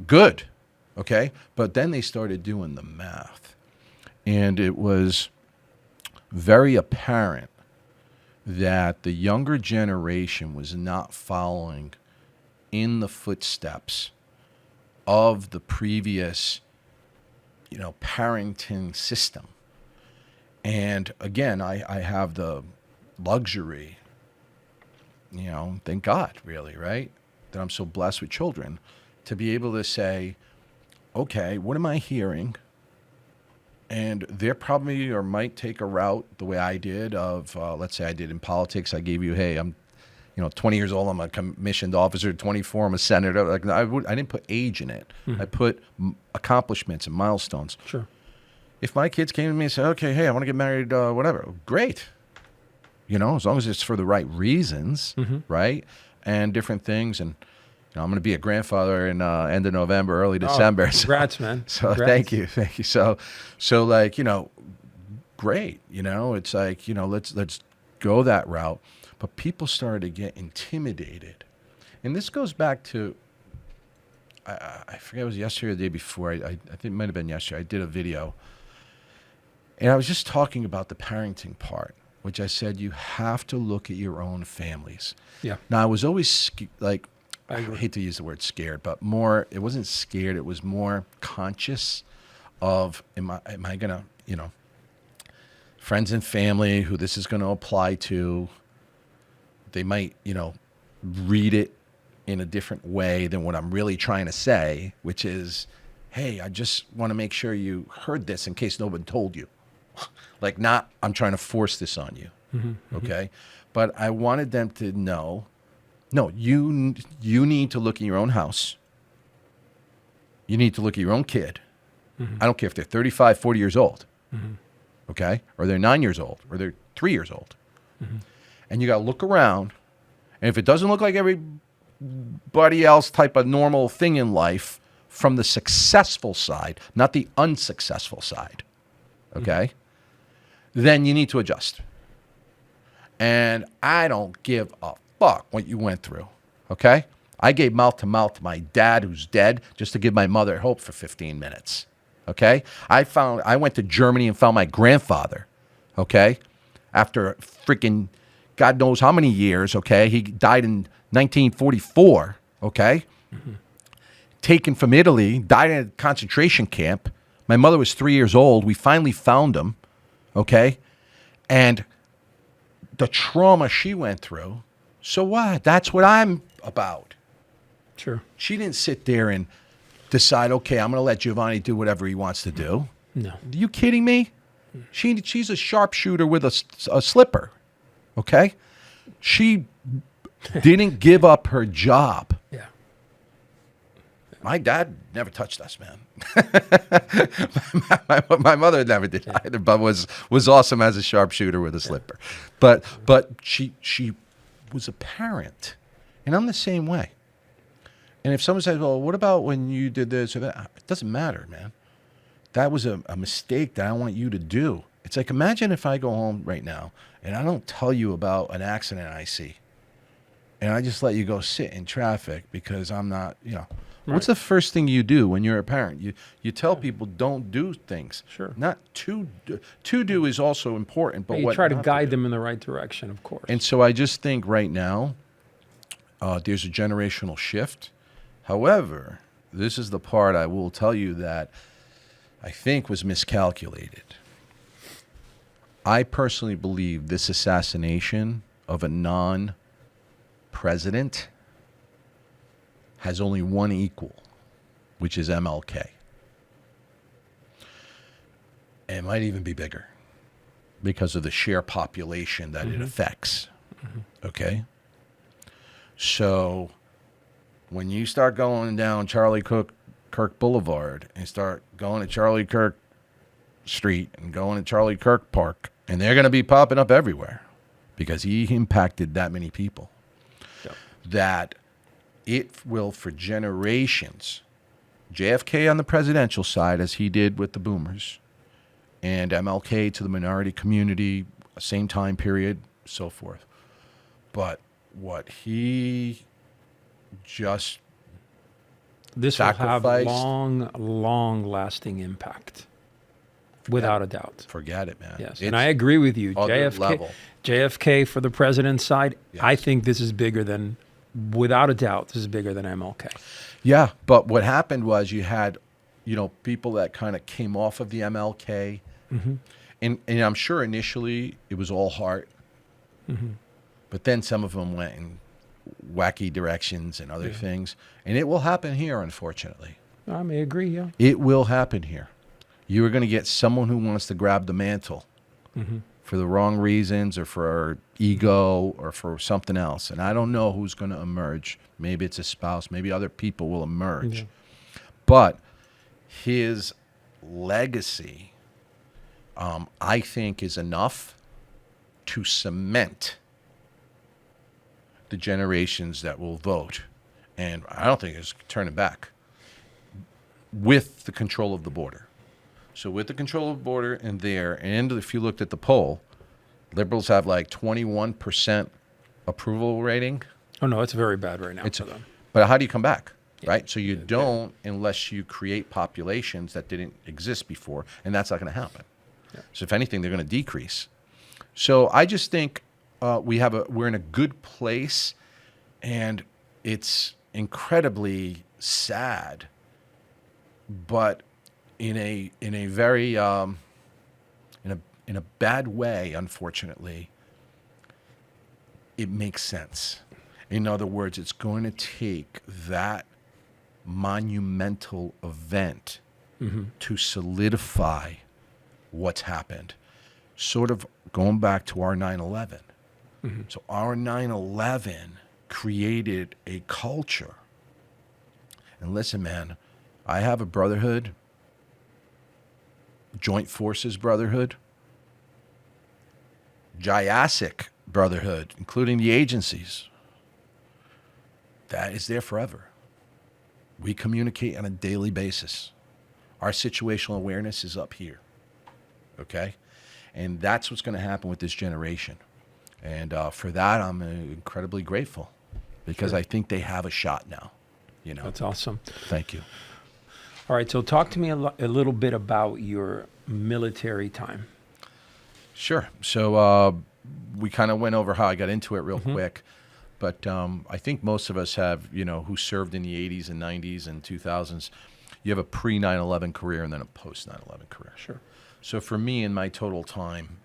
good. Okay, but then they started doing the math. And it was very apparent that the younger generation was not following in the footsteps of the previous, parenting system. And again, I have the luxury, thank God, really, right? That I'm so blessed with children to be able to say, okay, what am I hearing? And they're probably or might take a route the way I did of, let's say I did in politics. I gave you, hey, I'm 20 years old, I'm a commissioned officer, 24, I'm a senator. Like I didn't put age in it. I put accomplishments and milestones. Sure. If my kids came to me and said, okay, hey, I want to get married, whatever, great. As long as it's for the right reasons, right? And different things. And I'm going to be a grandfather in end of November, early December. Congrats, man. So Congrats. thank you. So like, great. It's like, let's go that route. But people started to get intimidated. And this goes back to, I forget it was yesterday or the day before. I think it might have been yesterday. I did a video. And I was just talking about the parenting part, which I said you have to look at your own families. Yeah. Now, I was always I hate to use the word scared, but more, it wasn't scared. It was more conscious of, am I going to, friends and family who this is going to apply to, they might, read it in a different way than what I'm really trying to say, which is, hey, I just want to make sure you heard this in case nobody told you. Like, not, I'm trying to force this on you, okay? But I wanted them to know, no, you need to look in your own house. You need to look at your own kid. I don't care if they're 35, 40 years old, okay? Or they're 9 years old, or they're 3 years old. And you got to look around, and if it doesn't look like everybody else type of normal thing in life from the successful side, not the unsuccessful side, okay, then you need to adjust. And I don't give a fuck what you went through, okay? I gave mouth to mouth to my dad, who's dead, just to give my mother hope for 15 minutes, okay? I went to Germany and found my grandfather, okay, after freaking God knows how many years, okay? He died in 1944, okay? Taken from Italy, died in a concentration camp. My mother was 3 years old. We finally found him, okay? And the trauma she went through, so what? That's what I'm about. Sure. She didn't sit there and decide, okay, I'm going to let Giovanni do whatever he wants to do. No. Are you kidding me? She's a sharpshooter with a slipper, okay? She didn't give up her job. Yeah. My dad never touched us, man. my mother never did either, but was awesome as a sharpshooter with a slipper. But she was a parent, and I'm the same way. And if someone says, well, what about when you did this or that? It doesn't matter, man. That was a mistake that I want you to do. It's like, imagine if I go home right now and I don't tell you about an accident I see, and I just let you go sit in traffic because I'm not, Right. What's the first thing you do when you're a parent? You tell people don't do things. Sure. Not to do. To do is also important, but you try to guide them in the right direction, of course. And so I just think right now there's a generational shift. However, this is the part I will tell you that I think was miscalculated. I personally believe this assassination of a non-president has only one equal, which is MLK. It might even be bigger because of the sheer population that it affects. Okay? So when you start going down Charlie Kirk Boulevard and start going to Charlie Kirk Street and going to Charlie Kirk Park, and they're going to be popping up everywhere because he impacted that many people, that it will for generations, JFK on the presidential side, as he did with the boomers, and MLK to the minority community, same time period, so forth. But what he just This will have sacrificed, long lasting impact, without a doubt. forget it, man. Yes, It's and I agree with you. other level. JFK for the president's side, I Yes. think this is bigger than, without a doubt, this is bigger than MLK. Yeah, but what happened was you had, people that kind of came off of the MLK, and I'm sure initially it was all heart, but then some of them went in wacky directions and other things, and it will happen here, unfortunately. I may agree, yeah. It will happen here. You are going to get someone who wants to grab the mantle for the wrong reasons or for ego or for something else. And I don't know who's going to emerge. Maybe it's a spouse. Maybe other people will emerge. Yeah. But his legacy, I think, is enough to cement the generations that will vote. And I don't think it's turning back with the control of the border. So with the control of the border and if you looked at the poll, liberals have like 21% approval rating. Oh, no, it's very bad right now for them. But how do you come back, right? So you don't unless you create populations that didn't exist before, and that's not going to happen. Yeah. So if anything, they're going to decrease. So I just think we're in a good place, and it's incredibly sad, but in a very in a bad way, unfortunately, it makes sense. In other words, it's going to take that monumental event to solidify what's happened. Sort of going back to our 9/11. So our 9/11 created a culture. And listen, man, I have a brotherhood, Joint Forces Brotherhood, Jayasic Brotherhood, including the agencies. That is there forever. We communicate on a daily basis. Our situational awareness is up here. Okay? And that's what's going to happen with this generation. And for that, I'm incredibly grateful because I think they have a shot now. That's awesome. Thank you. All right, so talk to me a little bit about your military time. Sure. So we kind of went over how I got into it real quick. But I think most of us have, who served in the 80s and 90s and 2000s, you have a pre-9/11 career and then a post-9/11 career. Sure. So for me, in my total time,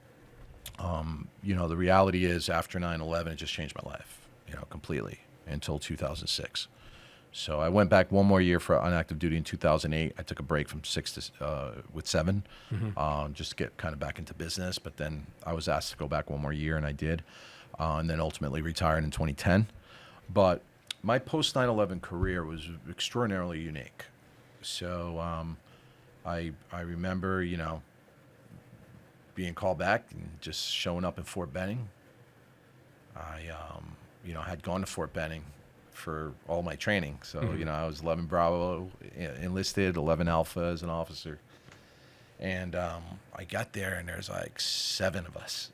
the reality is after 9/11, it just changed my life, completely until 2006. So I went back one more year for on active duty in 2008. I took a break from 6 to with 7, just to get kind of back into business. But then I was asked to go back one more year, and I did, and then ultimately retired in 2010. But my post 9/11 career was extraordinarily unique. So I remember, being called back and just showing up in Fort Benning. I had gone to Fort Benning for all my training. So, I was 11 Bravo enlisted, 11 Alpha as an officer. And I got there and there's like 7 of us.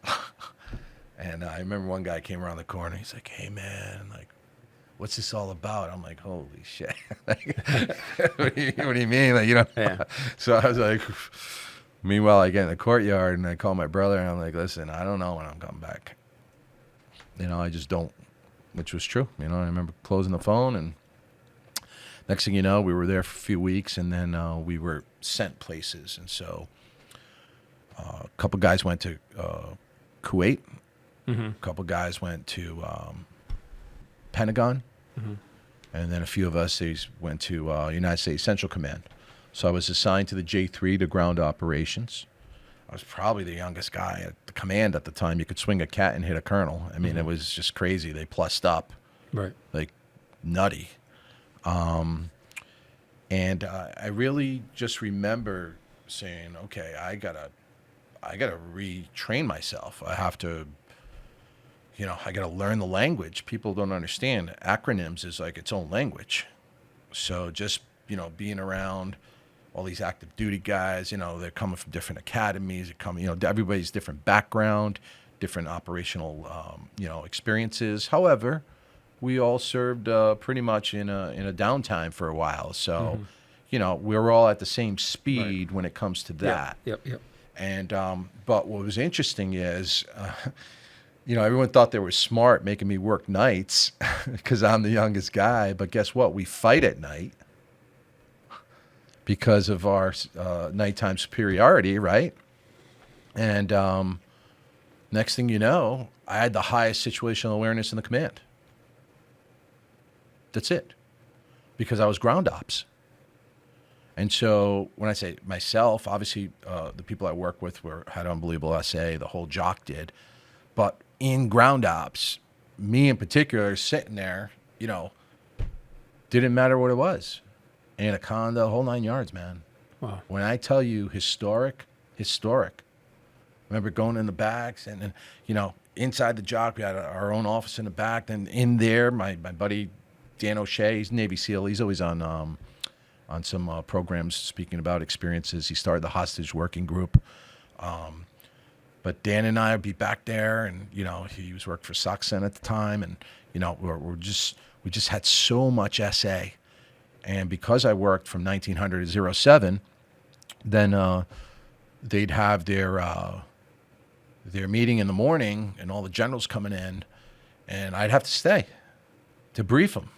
And I remember one guy came around the corner. He's like, "Hey man, like, what's this all about?" I'm like, "Holy shit." What do you mean? Like, Yeah. So I was like, meanwhile, I get in the courtyard and I call my brother and I'm like, "Listen, I don't know when I'm coming back. I just don't," which was true. I remember closing the phone, and next thing you know, we were there for a few weeks, and then we were sent places. And so a couple guys went to Kuwait. A couple guys went to Pentagon. And then a few of us went to United States Central Command. So I was assigned to the J3 to ground operations. I was probably the youngest guy at the command at the time. You could swing a cat and hit a colonel. I mean, it was just crazy. They plussed up, Right. like nutty. And I really just remember saying, "Okay, I gotta retrain myself. I have to, I gotta learn the language. People don't understand. Acronyms is like its own language. So just being around all these active duty guys, they're coming from different academies. They're coming, everybody's different background, different operational, experiences. However, we all served pretty much in a downtime for a while. So, we're all at the same speed when it comes to that. Yep. And but what was interesting is, everyone thought they were smart making me work nights because I'm the youngest guy. But guess what? We fight at night because of our nighttime superiority, right? And next thing you know, I had the highest situational awareness in the command. That's it, because I was ground ops. And so when I say myself, obviously the people I work with had unbelievable SA, the whole jock did. But in ground ops, me in particular, sitting there, didn't matter what it was. Anaconda, whole 9 yards, man. Wow. When I tell you historic. Remember going in the backs and inside the jock, we had our own office in the back. Then in there, my buddy Dan O'Shea, he's Navy SEAL. He's always on some programs speaking about experiences. He started the hostage working group. But Dan and I would be back there, and he was working for SOCCENT at the time, and we just had so much SA. And because I worked from 1900 to 07, then they'd have their meeting in the morning, and all the generals coming in, and I'd have to stay to brief them.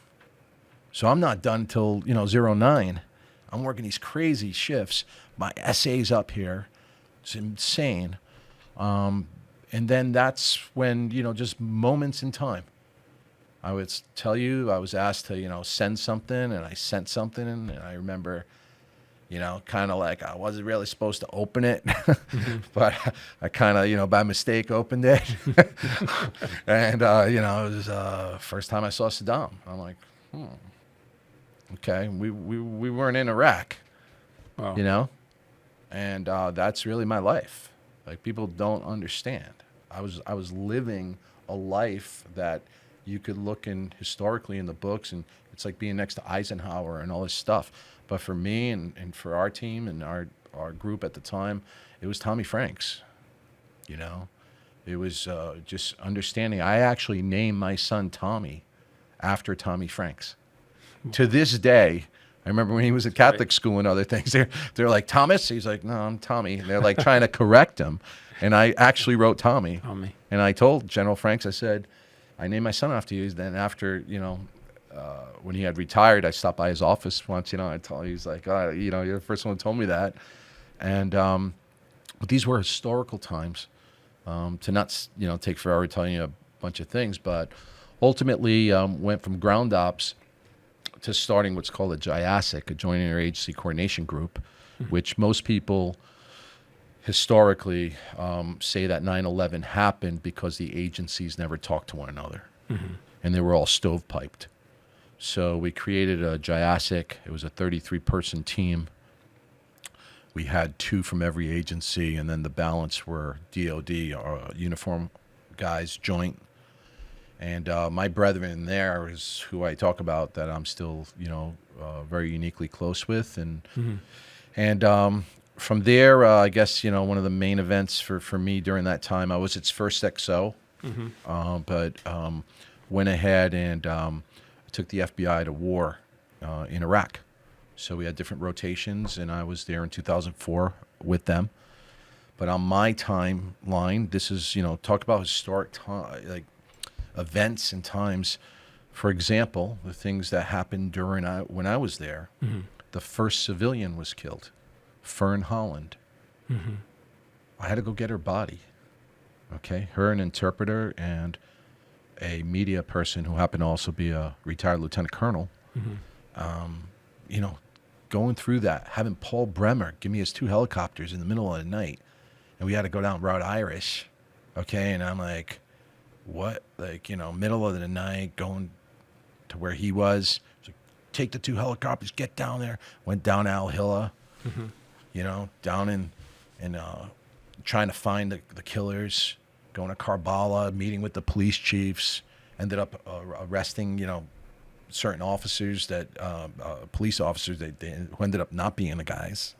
So I'm not done till 09. I'm working these crazy shifts. My SA's up here. It's insane. And then that's when, just moments in time. I would tell you, I was asked to, send something, and I sent something, and I remember, kind of like I wasn't really supposed to open it, but I kind of, by mistake opened it. And, it was first time I saw Saddam. I'm like, okay, we weren't in Iraq, Wow. And that's really my life. Like, people don't understand. I was living a life that you could look in historically in the books, and it's like being next to Eisenhower and all this stuff. But for me and for our team and our group at the time, it was Tommy Franks. It was just understanding. I actually named my son Tommy after Tommy Franks. To this day, I remember when he was at Catholic school and other things, they're like, Thomas? He's like, no, I'm Tommy. And they're like trying to correct him. And I actually wrote Tommy. And I told General Franks, I said, I named my son after you. Then after, when he had retired, I stopped by his office once, I told him, he's like, you're the first one who told me that. And but these were historical times, to not, take forever telling you a bunch of things, but ultimately went from ground ops to starting what's called a JIASIC, a Joint Interagency Coordination Group, which most people historically say that 9/11 happened because the agencies never talked to one another, and they were all stovepiped. So we created a JIASIC. It was a 33-person team. We had 2 from every agency, and then the balance were DOD, uniform guys, joint. And my brethren there is who I talk about that I'm still, very uniquely close with. And from there, I guess, one of the main events for me during that time, I was its first XO, but went ahead and took the FBI to war in Iraq. So we had different rotations, and I was there in 2004 with them. But on my timeline, this is, talk about historic time, like events and times. For example, the things that happened when I was there, the first civilian was killed, Fern Holland. I had to go get her body. Okay, her, an interpreter, and a media person who happened to also be a retired lieutenant colonel. Going through that, having Paul Bremer give me his 2 helicopters in the middle of the night, and we had to go down Route Irish. Okay, and I'm like, what? Like, middle of the night, going to where he was. Like, take the 2 helicopters, get down there. Went down Al Hilla, down in trying to find the killers, going to Karbala, meeting with the police chiefs, ended up arresting, certain officers that police officers who ended up not being the guys.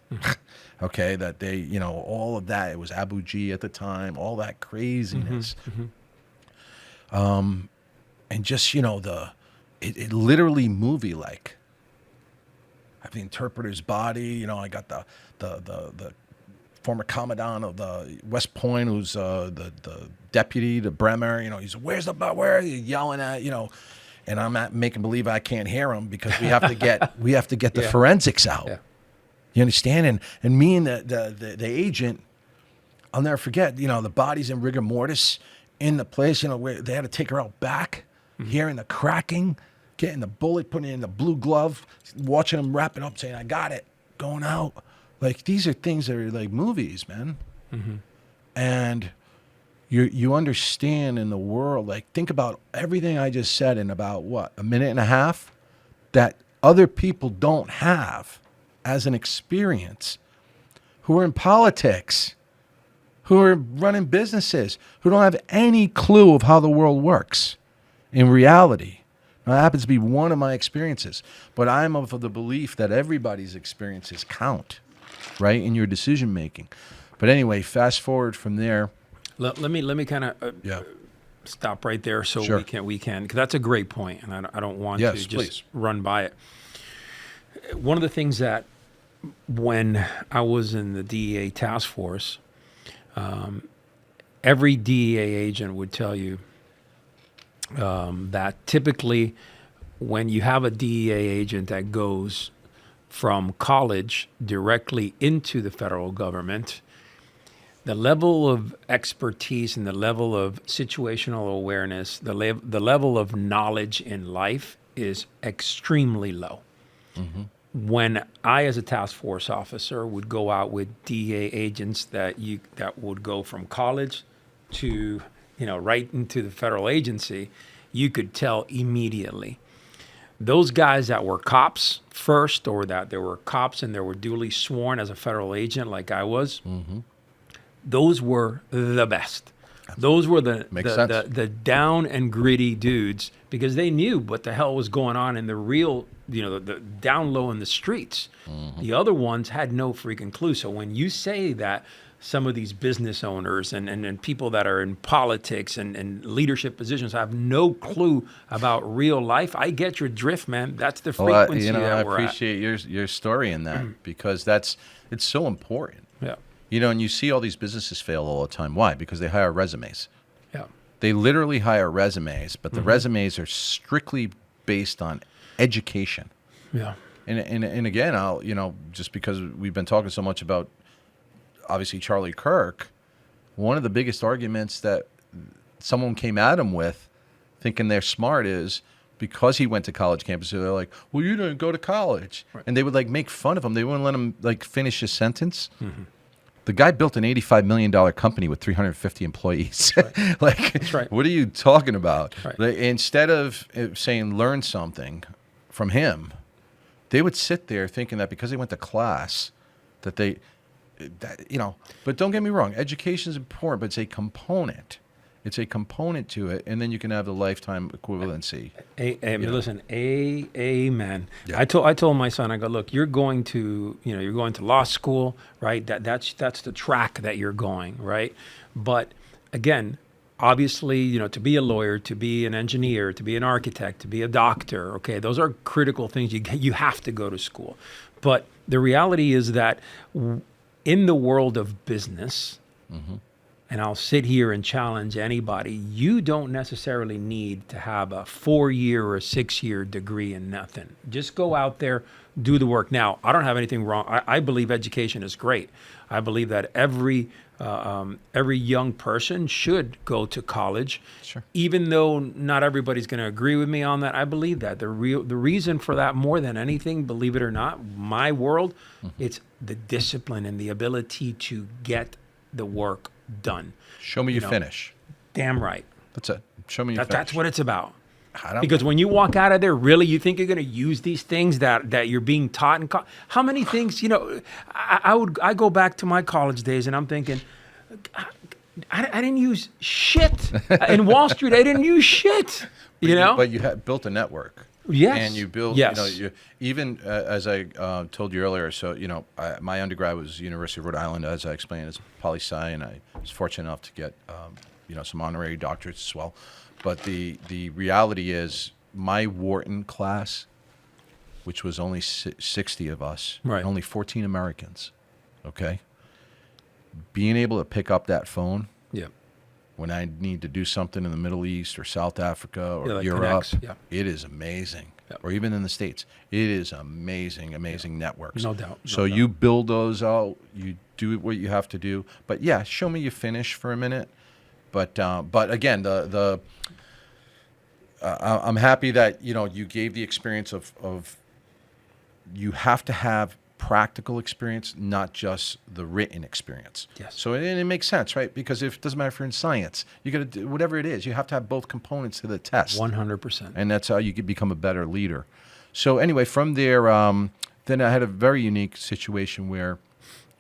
Okay, that they, you know, all of that. It was Abu G at the time. All that craziness. And just, you know, it literally movie like. I have the interpreter's body. You know, I got the former commandant of the West Point, who's the deputy, the Bremer. You know, he's, where are you, yelling at, you know, and I'm making believe I can't hear him because we have to get the forensics out. Yeah. You understand? And me and the agent, I'll never forget. You know, the body's in rigor mortis in the place. You know, where they had to take her out back, hearing the cracking, getting the bullet, putting it in the blue glove, watching him wrap it up, saying, "I got it," going out. Like, these are things that are like movies, man. And you understand in the world, like, think about everything I just said in about, what, a minute and a half, that other people don't have as an experience, who are in politics, who are running businesses, who don't have any clue of how the world works in reality. Now, that happens to be one of my experiences, but I'm of the belief that everybody's experiences count, right, in your decision making. But anyway, fast forward from there. Let me kind of stop right there, so Sure. we can, because that's a great point, and I don't want Yes, to just please. run by it. One of the things that when I was in the DEA task force, every DEA agent would tell you that typically when you have a DEA agent that goes from college directly into the federal government, the level of expertise and the level of situational awareness, the level of knowledge in life is extremely low. When I, as a task force officer, would go out with DEA agents that would go from college to, you know, right into the federal agency, you could tell immediately. Those guys that were cops first, or that there were cops and they were duly sworn as a federal agent like I was, those were the best. Those were the down and gritty dudes, because they knew what the hell was going on in the real, you know, the down low in the streets. The other ones had no freaking clue. So when you say that some of these business owners and people that are in politics and leadership positions have no clue about real life, I get your drift, man. That's the frequency you know, that I we're at. appreciate your story in that because it's so important. Yeah, You know, and you see all these businesses fail all the time. Why? Because they hire resumes. yeah. They literally hire resumes, but the resumes are strictly based on education. Yeah. And again, I'll, you know, just because we've been talking so much about obviously Charlie Kirk, one of the biggest arguments that someone came at him with, thinking they're smart, is because he went to college campuses, they're like, well, you didn't go to college. Right. And they would like make fun of him. They wouldn't let him like finish his sentence. The guy built an $85 million company with 350 employees. Right. Like, That's right. What are you talking about? Right. Like, instead of saying learn something from him, they would sit there thinking that because they went to class, you know. But don't get me wrong, education is important, but it's a component. It's a component to it, and then you can have the lifetime equivalency. Listen, amen. Yeah. I told my son, I go, look, you're going to law school, right? That's the track that you're going, right? But again, obviously, you know, to be a lawyer, to be an engineer, to be an architect, to be a doctor, okay, those are critical things. You have to go to school. But the reality is that in the world of business, and I'll sit here and challenge anybody, you don't necessarily need to have a 4-year or a 6-year degree in nothing. Just go out there, do the work. Now, I don't have anything wrong. I believe education is great. I believe that every young person should go to college. Sure. Even though not everybody's going to agree with me on that, I believe that. The reason for that, more than anything, believe it or not, my world, it's the discipline and the ability to get the work done. Show me you know, finish. Damn right. That's it. Show me you finish. That's what it's about. I don't Because when you walk out of there, really, you think you're going to use these things that you're being taught in college? How many things, you know, I go back to my college days and I'm thinking, I didn't use shit. In Wall Street, I didn't use shit, you know? But you had built a network. Yes. And you build, Yes. even as I told you earlier, so, my undergrad was University of Rhode Island, as I explained, as poli-sci, and I was fortunate enough to get, some honorary doctorates as well. But the reality is my Wharton class, which was only 60 of us, Right. and only 14 Americans, okay? Being able to pick up that phone Yeah. when I need to do something in the Middle East or South Africa or Yeah, like Europe, connects, yeah. it is amazing. Yep. Or even in the States, it is amazing networks. No doubt. So you build those out, you do what you have to do. But yeah, show me you finish for a minute. But again, I'm happy that you gave the experience of you have to have practical experience, not just the written experience. Yes. So it makes sense, right? Because if it doesn't matter if you're in science, you got to do whatever it is. You have to have both components to the test, 100%. and that's how you could become a better leader. So anyway, from there, then I had a very unique situation where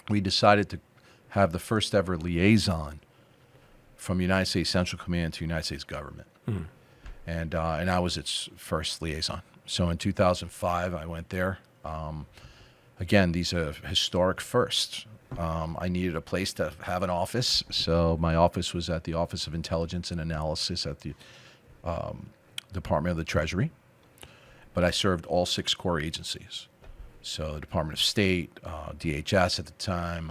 we decided to have the first ever liaison from United States Central Command to United States government, and I was its first liaison. So in 2005, I went there. Again, these are historic firsts. I needed a place to have an office, so my office was at the Office of Intelligence and Analysis at the Department of the Treasury. But I served all 6 core agencies. So the Department of State, DHS at the time,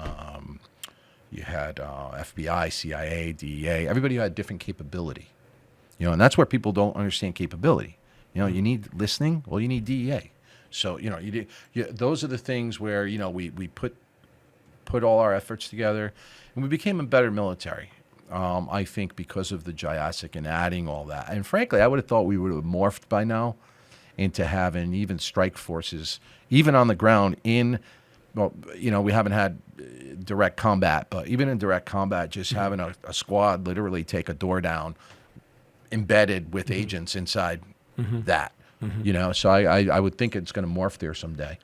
you had FBI, CIA, DEA. Everybody had different capability. And that's where people don't understand capability. You need listening, well, you need DEA. So, those are the things where, we put all our efforts together, and we became a better military, I think, because of the JIASIC and adding all that. And frankly, I would have thought we would have morphed by now into having even strike forces, even on the ground we haven't had direct combat, but even in direct combat, just having a squad literally take a door down embedded with agents inside that. So I would think it's going to morph there someday.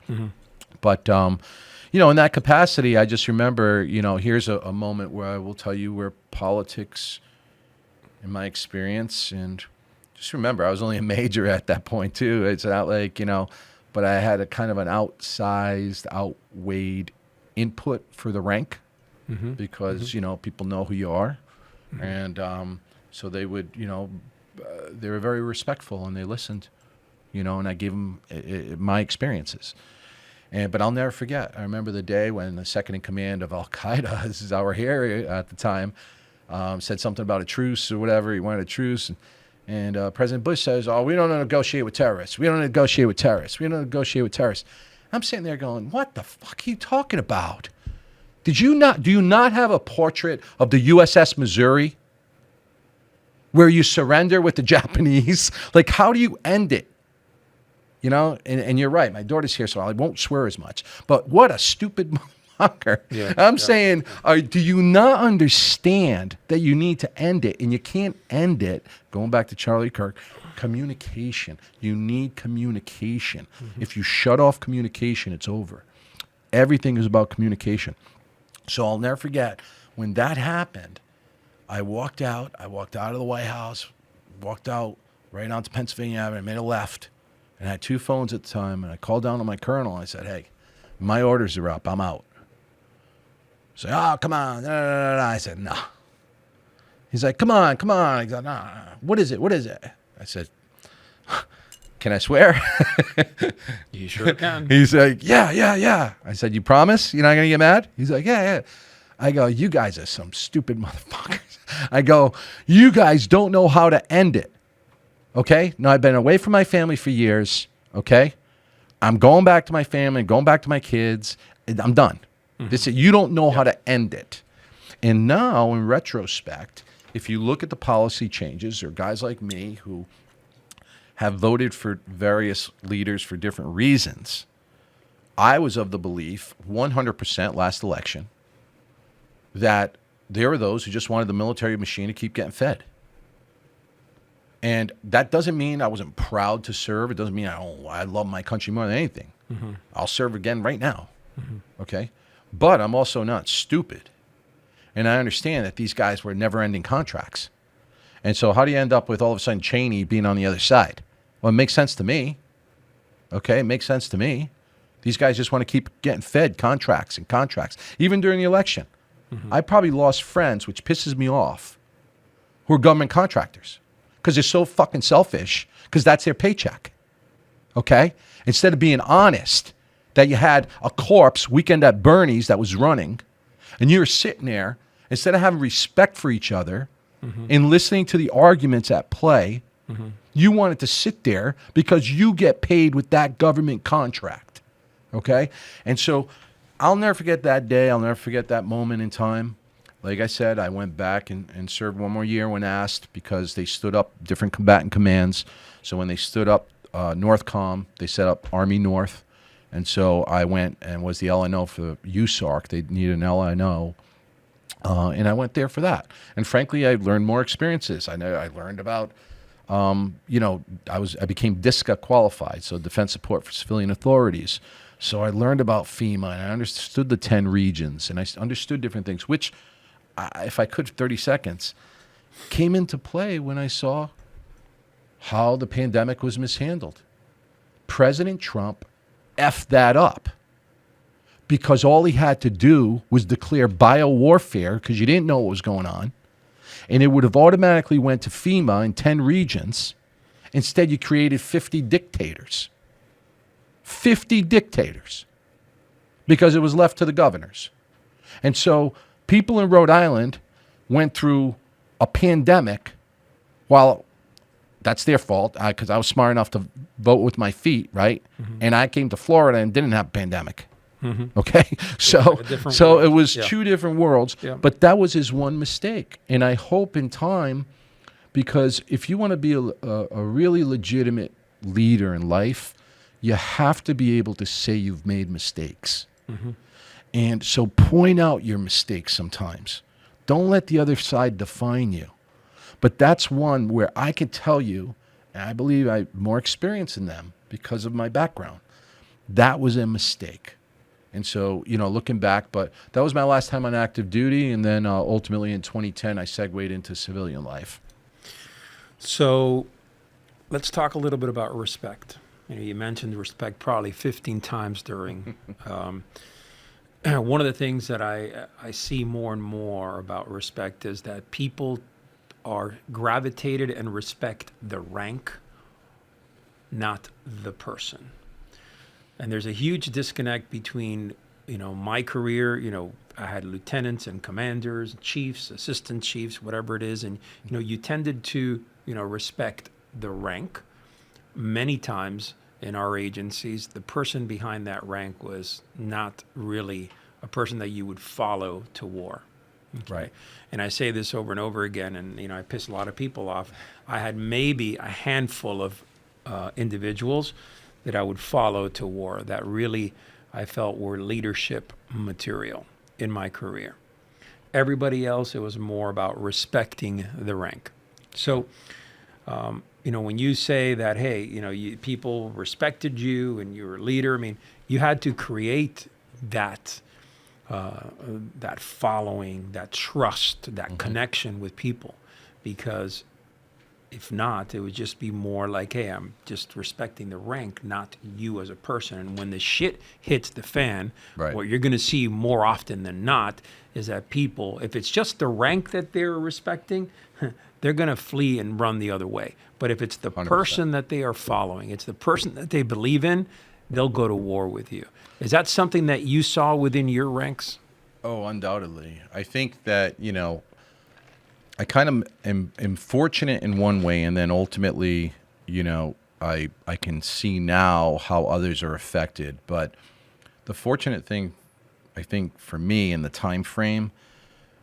But, in that capacity, I just remember, here's a moment where I will tell you where politics, in my experience, and just remember, I was only a major at that point, too. It's not like, but I had a kind of an outsized, outweighed input for the rank because, people know who you are. And so they would, they were very respectful and they listened. And I gave them my experiences. But I'll never forget. I remember the day when the second in command of Al-Qaeda, this is our area at the time, said something about a truce or whatever. He wanted a truce. And President Bush says, we don't negotiate with terrorists. We don't negotiate with terrorists. We don't negotiate with terrorists. I'm sitting there going, what the fuck are you talking about? Do you not have a portrait of the USS Missouri where you surrender with the Japanese? Like, how do you end it? And you're right. My daughter's here, so I won't swear as much. But what a stupid motherfucker. Yeah, I'm saying, do you not understand that you need to end it? And you can't end it, going back to Charlie Kirk, communication. You need communication. If you shut off communication, it's over. Everything is about communication. So I'll never forget, when that happened, I walked out of the White House, walked out right onto Pennsylvania Avenue, made a left. And I had 2 phones at the time, and I called down to my colonel, and I said, hey, my orders are up. I'm out. He said, come on. I said, no. He's like, come on. I said, no. What is it? I said, can I swear? You sure can. He's like, yeah. I said, you promise you're not going to get mad? He's like, yeah. I go, you guys are some stupid motherfuckers. I go, you guys don't know how to end it. Okay? Now, I've been away from my family for years. Okay? I'm going back to my family, going back to my kids. I'm done. You don't know how to end it. And now, in retrospect, if you look at the policy changes, there are guys like me who have voted for various leaders for different reasons. I was of the belief, 100% last election, that there were those who just wanted the military machine to keep getting fed. And that doesn't mean I wasn't proud to serve. It doesn't mean I love my country more than anything. I'll serve again right now. Okay? But I'm also not stupid. And I understand that these guys were never-ending contracts. And so how do you end up with all of a sudden Cheney being on the other side? Well, it makes sense to me. Okay, it makes sense to me. These guys just want to keep getting fed contracts and contracts. Even during the election, I probably lost friends, which pisses me off, who are government contractors because they're so fucking selfish because that's their paycheck. Okay? Instead of being honest that you had a corpse weekend at Bernie's that was running and you were sitting there, instead of having respect for each other and listening to the arguments at play, you wanted to sit there because you get paid with that government contract. Okay? And so I'll never forget that day. I'll never forget that moment in time. Like I said, I went back and served one more year when asked because they stood up different combatant commands. So when they stood up Northcom, they set up Army North. And so I went and was the LNO for USARC. They needed an LNO. And I went there for that. And frankly, I learned more experiences. I learned about, I became DISCA qualified, so Defense Support for Civilian Authorities. So I learned about FEMA, and I understood the 10 regions, and I understood different things, which, if I could, 30 seconds, came into play when I saw how the pandemic was mishandled. President Trump effed that up because all he had to do was declare biowarfare because you didn't know what was going on, and it would have automatically went to FEMA in 10 regions. Instead, you created 50 dictators. 50 dictators because it was left to the governors. And so people in Rhode Island went through a pandemic while that's their fault because I was smart enough to vote with my feet, right? And I came to Florida and didn't have a pandemic. Okay? So it was two different worlds, but that was his one mistake. And I hope in time, because if you want to be a really legitimate leader in life, you have to be able to say you've made mistakes. And so point out your mistakes sometimes. Don't let the other side define you. But that's one where I can tell you, and I believe I have more experience in them because of my background, that was a mistake. And so, looking back, but that was my last time on active duty. And then ultimately in 2010, I segued into civilian life. So let's talk a little bit about respect. You mentioned respect probably 15 times during. One of the things that I see more and more about respect is that people are gravitated and respect the rank, not the person. And there's a huge disconnect between, my career, I had lieutenants and commanders, chiefs, assistant chiefs, whatever it is. And, you tended to, respect the rank. Many times in our agencies, the person behind that rank was not really a person that you would follow to war. Okay? Right. And I say this over and over again, and I piss a lot of people off. I had maybe a handful of individuals that I would follow to war that really I felt were leadership material in my career. Everybody else, it was more about respecting the rank. So, when you say that, hey, people respected you and you were a leader, you had to create that following, that trust, that connection with people, because if not, it would just be more like, hey, I'm just respecting the rank, not you as a person. And when the shit hits the fan, what you're going to see more often than not is that people, if it's just the rank that they're respecting, they're going to flee and run the other way. But if it's the 100%. person that they are following, it's the person that they believe in, they'll go to war with you. Is that something that you saw within your ranks? Oh, undoubtedly. I think that, I kind of am fortunate in one way, and then ultimately, I can see now how others are affected. But the fortunate thing, I think, for me in the time frame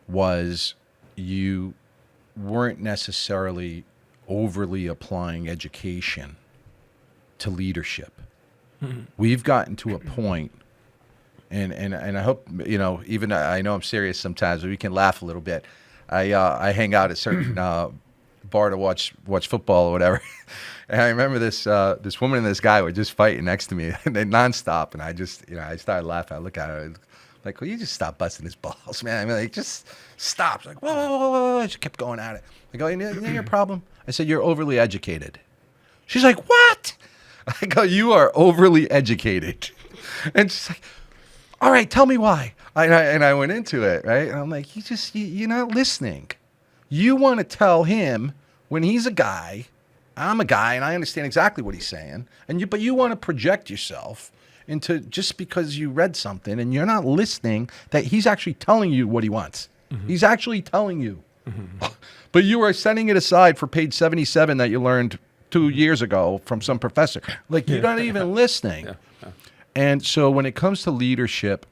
was you weren't necessarily overly applying education to leadership. We've gotten to a point, and I hope, even I know I'm serious sometimes, but we can laugh a little bit. I hang out at certain bar to watch football or whatever, and I remember this woman and this guy were just fighting next to me, and they nonstop, and I just I started laughing. I look at her like, "Will you just stop busting his balls, man?" Just stop. She's like, whoa. She kept going at it. I go, "You know your problem?" I said, "You're overly educated. She's like, what? I go, you are overly educated. And she's like, all right, tell me why. And I went into it, right? And I'm like, you're not listening. You want to tell him when he's a guy, I'm a guy, and I understand exactly what he's saying. But you want to project yourself into just because you read something and you're not listening that he's actually telling you what he wants. He's actually telling you. But you are setting it aside for page 77 that you learned 2 years ago from some professor. Like, you're not even listening. Yeah. And so when it comes to leadership,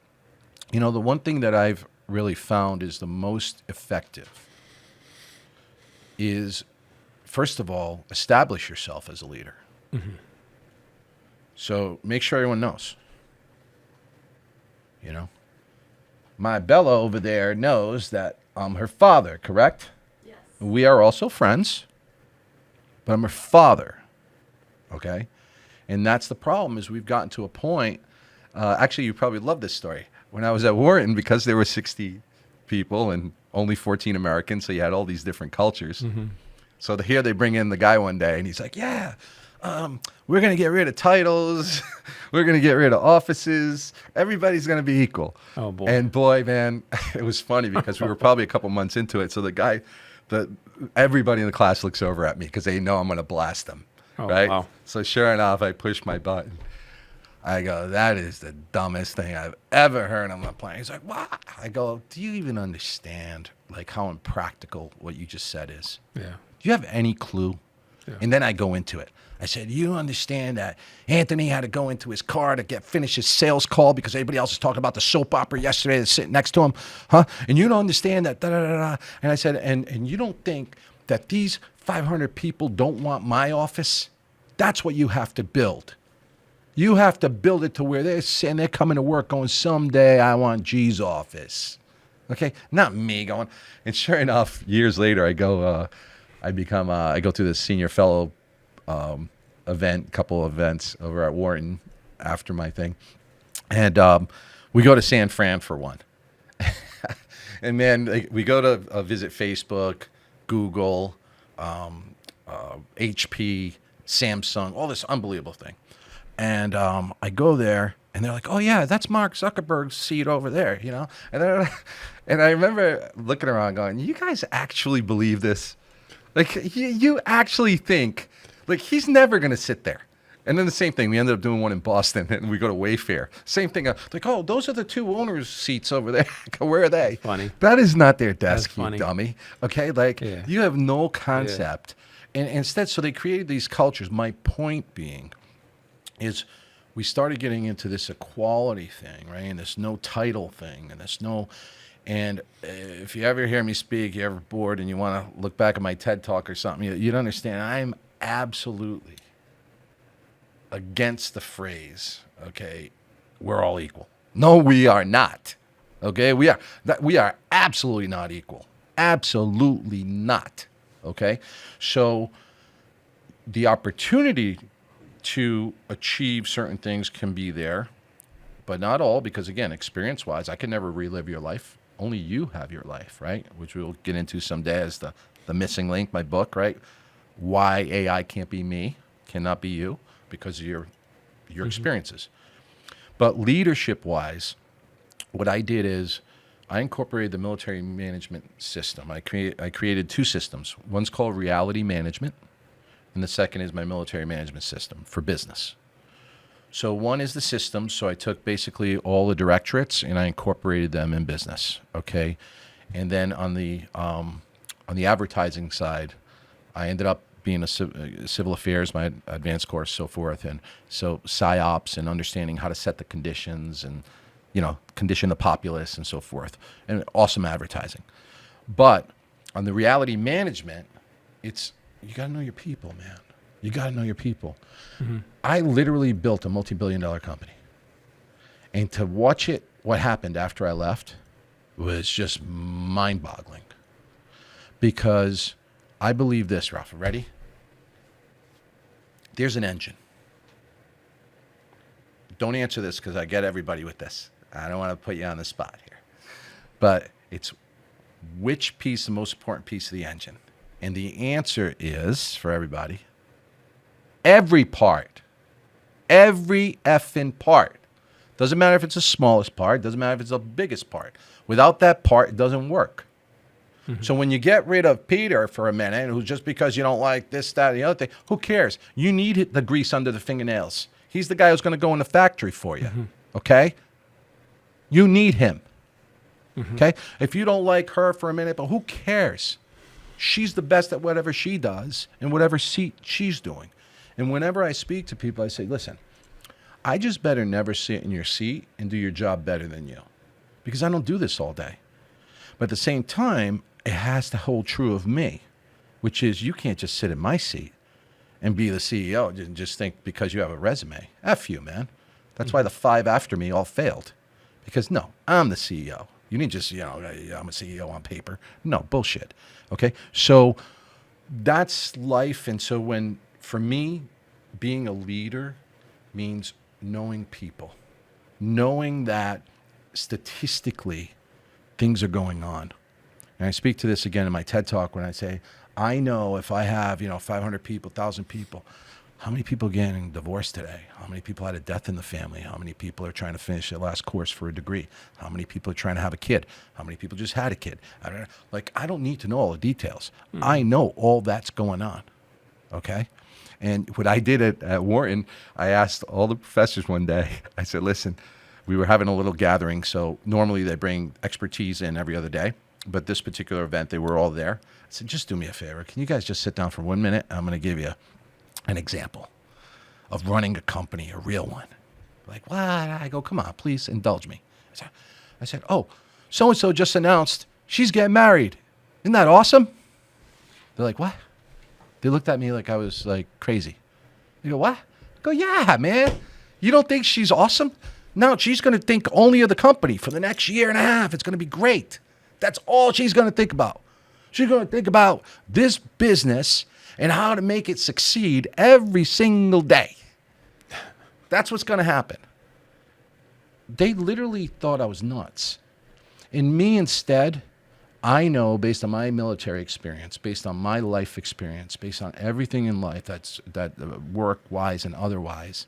the one thing that I've really found is the most effective is, first of all, establish yourself as a leader. So make sure everyone knows. My Bella over there knows that I'm her father, correct? Yes. We are also friends, but I'm her father, okay? And that's the problem, is we've gotten to a point, actually, you probably love this story. When I was at Wharton, because there were 60 people and only 14 Americans, so you had all these different cultures. So here they bring in the guy one day, and he's like, yeah, we're going to get rid of titles. We're going to get rid of offices. Everybody's going to be equal. Oh, boy. And boy, man, it was funny because we were probably a couple months into it. So everybody in the class looks over at me because they know I'm going to blast them. Oh, right? wow. So sure enough, I push my button. I go, that is the dumbest thing I've ever heard on my plane. He's like, what? I go, do you even understand like how impractical what you just said is? Yeah. Do you have any clue? Yeah. And then I go into it. I said, you understand that Anthony had to go into his car to finish his sales call because everybody else was talking about the soap opera yesterday that's sitting next to him, huh? And you don't understand that, da-da-da-da. And I said, and you don't think that these 500 people don't want my office? That's what you have to build. You have to build it to where they're coming to work going, someday I want G's office. Okay? Not me going. And sure enough, years later, I go through this senior fellow couple events over at Wharton after my thing. And we go to San Fran for one. And man, we go to visit Facebook, Google, HP, Samsung, all this unbelievable thing. And I go there, and they're like, oh, yeah, that's Mark Zuckerberg's seat over there, And I remember looking around going, you guys actually believe this? Like, you actually think, like, he's never going to sit there. And then the same thing, we ended up doing one in Boston, and we go to Wayfair. Same thing, like, oh, those are the two owners' seats over there. Where are they? Funny. That is not their desk, That's you funny. dummy. Okay, like, Yeah. you have no concept. And instead, so they created these cultures. My point being is we started getting into this equality thing, right? And this no title thing, and if you ever hear me speak, you're ever bored and you want to look back at my TED Talk or something, you'd understand I'm absolutely against the phrase, okay, we're all equal. No, we are not. Okay, we are absolutely not equal. Absolutely not. Okay, so the opportunity to achieve certain things can be there, but not all, because again, experience-wise, I can never relive your life. Only you have your life, right? Which we'll get into someday as the missing link, my book, right? Why AI can't be me, cannot be you, because of your experiences. But leadership-wise, what I did is I incorporated the military management system. I created two systems. One's called reality management, and the second is my military management system for business. So one is the system. So I took basically all the directorates and I incorporated them in business. Okay, and then on the advertising side, I ended up being a civil affairs, my advanced course, so forth, and so psyops and understanding how to set the conditions and condition the populace and so forth, and awesome advertising. But on the reality management, you got to know your people, man. You got to know your people. Mm-hmm. I literally built a multi-billion-dollar company. And to watch what happened after I left was just mind-boggling. Because I believe this, Rafa. Ready? There's an engine. Don't answer this because I get everybody with this. I don't want to put you on the spot here. But it's which piece, the most important piece of the engine? And the answer is, for everybody, Every part. Every effing part. Doesn't matter if it's the smallest part. Doesn't matter if it's the biggest part. Without that part, it doesn't work. So when you get rid of Peter for a minute, who's just because you don't like this, that, and the other thing, who cares? You need the grease under the fingernails. He's the guy who's going to go in the factory for you. Okay? You need him. Okay? If you don't like her for a minute, but who cares? She's the best at whatever she does and whatever she's doing. And whenever I speak to people, I say, listen, I just better never sit in your seat and do your job better than you, because I don't do this all day. But at the same time, it has to hold true of me, which is you can't just sit in my seat and be the CEO and just think because you have a resume. F you, man. That's why the 5 after me all failed. Because no, I'm the CEO. You didn't just, I'm a CEO on paper. No, bullshit. Okay? So that's life. And so for me, being a leader means knowing people, knowing that statistically things are going on. And I speak to this again in my TED Talk when I say, I know if I have, 500 people, 1,000 people, how many people are getting divorced today? How many people had a death in the family? How many people are trying to finish their last course for a degree? How many people are trying to have a kid? How many people just had a kid? I don't need to know all the details. I know all that's going on. Okay? And what I did at Wharton, I asked all the professors one day, I said, listen, we were having a little gathering. So normally they bring expertise in every other day. But this particular event, they were all there. I said, just do me a favor. Can you guys just sit down for 1 minute? I'm going to give you an example of running a company, a real one. Like, what? I go, come on, please indulge me. I said, oh, so-and-so just announced she's getting married. Isn't that awesome? They're like, what? They looked at me like I was like crazy. They go, what? I go, yeah, man. You don't think she's awesome? No, she's going to think only of the company for the next year and a half. It's going to be great. That's all she's going to think about. She's going to think about this business and how to make it succeed every single day. That's what's going to happen. They literally thought I was nuts. And me instead, I know based on my military experience, based on my life experience, based on everything in life that work-wise and otherwise,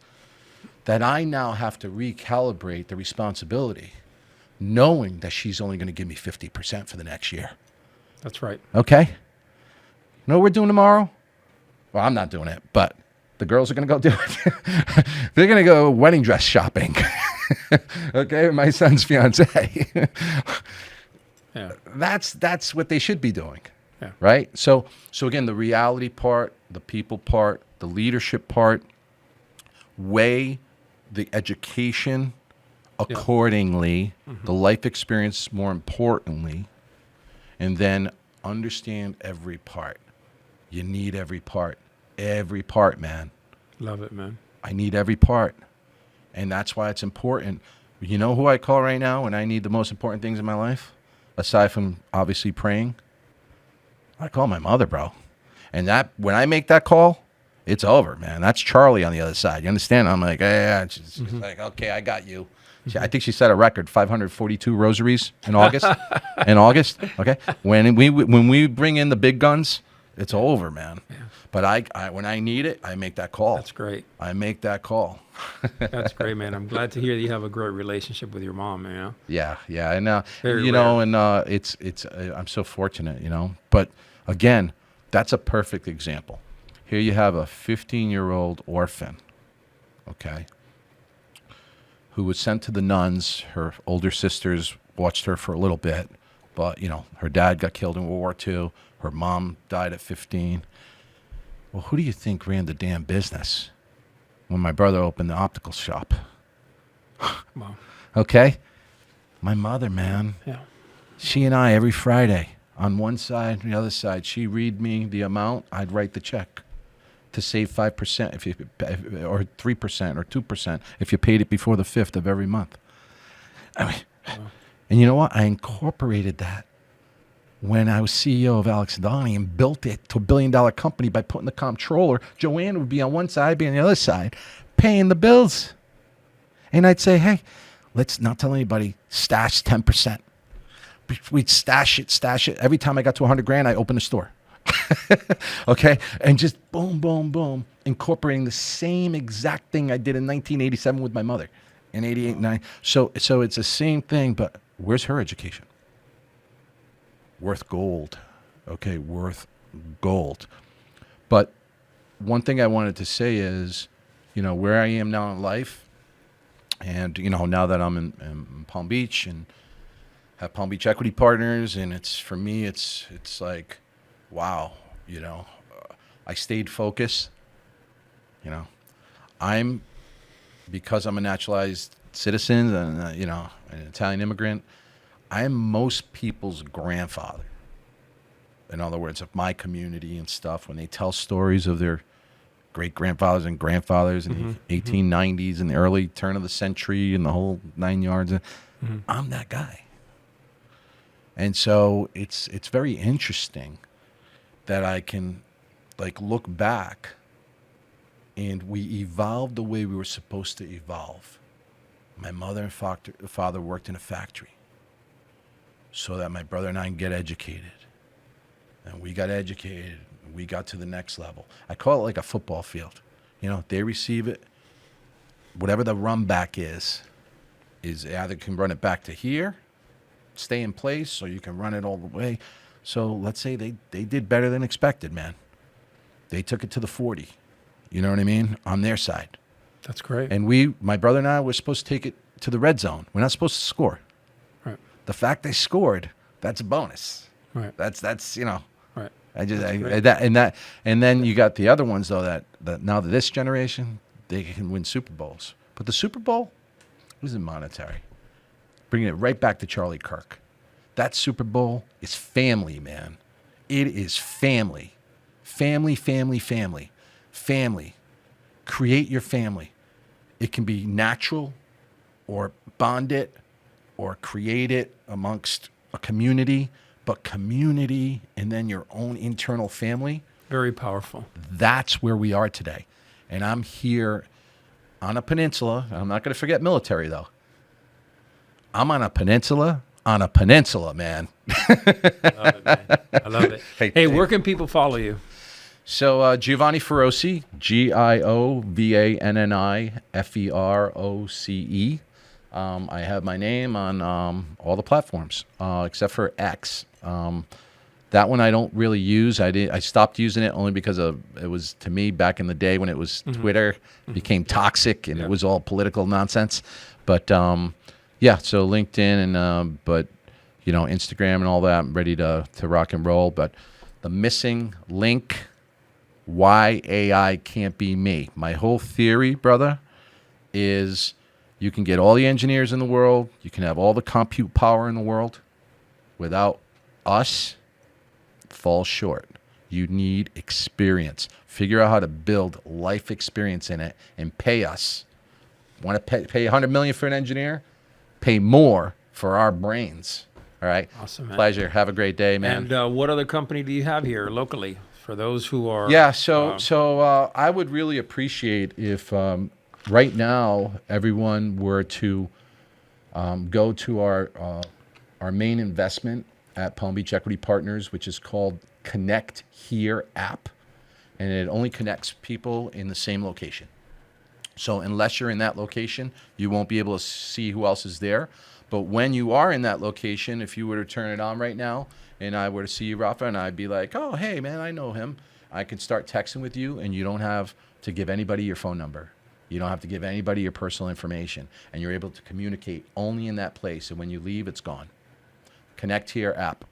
that I now have to recalibrate the responsibility, knowing that she's only going to give me 50% for the next year. That's right. Okay? You know what we're doing tomorrow? Well, I'm not doing it, but the girls are going to go do it. They're going to go wedding dress shopping. Okay? My son's fiance. Yeah. That's what they should be doing. Yeah. Right? So again, the reality part, the people part, the leadership part, weigh the education accordingly, the life experience more importantly, and then understand every part. You need every part. Every part, man. Love it, man. I need every part. And that's why it's important. You know who I call right now when I need the most important things in my life? Aside from obviously praying? I call my mother, bro. And that when I make that call, it's over, man. That's Charlie on the other side. You understand? I'm like, yeah. She's like, okay, I got you. I think she set a record, 542 rosaries in August. Okay. When we bring in the big guns, it's over, man. Yeah. But I when I need it, I make that call. That's great. I make that call. That's great, man. I'm glad to hear that you have a great relationship with your mom. Yeah, and Very rare. and it's I'm so fortunate, But again, that's a perfect example. Here you have a 15-year-old orphan, okay, who was sent to the nuns. Her older sisters watched her for a little bit, but, her dad got killed in World War II. Her mom died at 15. Well, who do you think ran the damn business when my brother opened the optical shop? Wow. Okay? My mother, man. Yeah. She and I, every Friday, on one side and the other side, she'd read me the amount, I'd write the check to save 5% or 3% or 2% if you paid it before the 5th of every month. I mean, and you know what? I incorporated that when I was CEO of Alex Donnie and built it to $1 billion company by putting the comptroller. Joanne would be on one side, I'd be on the other side, paying the bills. And I'd say, hey, let's not tell anybody, stash 10%. We'd stash it. Every time I got to $100,000, I opened a store. Okay, and just boom, boom, boom, incorporating the same exact thing I did in 1987 with my mother, in 88, 9. So it's the same thing, but where's her education? Worth gold. Okay, worth gold. But one thing I wanted to say is, where I am now in life, and now that I'm in Palm Beach and have Palm Beach Equity Partners, and for me, it's like, wow, I stayed focused. Because I'm a naturalized citizen and an Italian immigrant, I am most people's grandfather. In other words, of my community and stuff, when they tell stories of their great-grandfathers and grandfathers in the 1890s and the early turn of the century and the whole 9 yards, I'm that guy. And so it's very interesting that I can look back and we evolved the way we were supposed to evolve. My mother and father worked in a factory so that my brother and I can get educated. And we got educated. We got to the next level. I call it like a football field. They receive it. Whatever the run back is either can run it back to here, stay in place, or you can run it all the way. So let's say they did better than expected, man. They took it to the 40. You know what I mean? On their side. That's great. And my brother and I were supposed to take it to the red zone. We're not supposed to score. Right. The fact they scored, that's a bonus. Right. That's Right. And then you got the other ones though that now that this generation, they can win Super Bowls. But the Super Bowl isn't monetary. Bringing it right back to Charlie Kirk. That Super Bowl is family, man. It is family. Family, family, family. Family. Create your family. It can be natural or bond it or create it amongst a community, but community and then your own internal family. Very powerful. That's where we are today. And I'm here on a peninsula. I'm not going to forget military, though. I'm on a peninsula, man. I love it, man. I love it. Hey, where can people follow you? So Giovanni Feroce, Giovanni Feroce. I have my name on all the platforms except for X. That one I don't really use. I stopped using it only because it was, to me, back in the day when it was Twitter, became toxic and it was all political nonsense. But yeah, so LinkedIn and but Instagram and all that, I'm ready to rock and roll. But the missing link, why AI can't be me. My whole theory, brother, is you can get all the engineers in the world, you can have all the compute power in the world, without us, fall short. You need experience. Figure out how to build life experience in it and pay us. Want to pay $100 million for an engineer? Pay more for our brains. All right. Awesome, man. Pleasure. Have a great day, man. And what other company do you have here locally for those who are? Yeah. So I would really appreciate if right now everyone were to go to our main investment at Palm Beach Equity Partners, which is called Connect Here app, and it only connects people in the same location. So unless you're in that location, you won't be able to see who else is there. But when you are in that location, if you were to turn it on right now and I were to see you, Rafa, and I'd be like, oh, hey, man, I know him. I can start texting with you, and you don't have to give anybody your phone number. You don't have to give anybody your personal information. And you're able to communicate only in that place. And when you leave, it's gone. Connect Here app.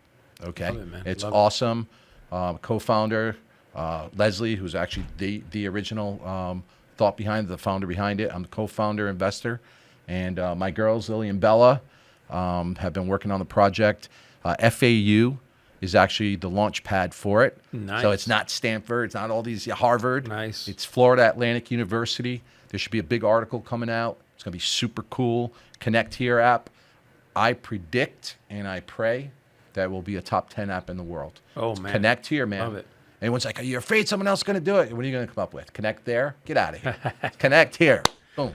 Okay? Love it, man. It's Love awesome. Co-founder, Leslie, who's actually the original thought behind it, the founder behind it. I'm the co-founder, investor. And my girls, Lily and Bella, have been working on the project. FAU is actually the launch pad for it. Nice. So it's not Stanford. It's not all these Harvard. Nice. It's Florida Atlantic University. There should be a big article coming out. It's going to be super cool. Connect Here app. I predict and I pray that will be a top 10 app in the world. Oh, man. Connect Here, man. Love it. Everyone's like, are you afraid someone else is going to do it? What are you going to come up with? Connect there? Get out of here. Connect Here. Boom.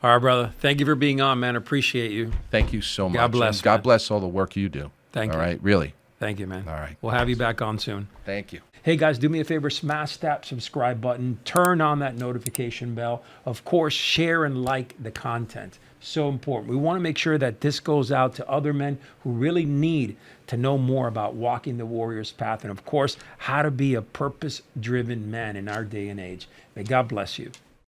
All right, brother. Thank you for being on, man. Appreciate you. Thank you so much. God bless. And God man. bless all the work you do. Thank you. All right, really. Thank you, man. All right. We'll have you back on soon. Thank you. Hey guys, do me a favor, smash that subscribe button, turn on that notification bell. Of course, share and like the content. So important. We want to make sure that this goes out to other men who really need to know more about walking the warrior's path and, of course, how to be a purpose-driven man in our day and age. May God bless you.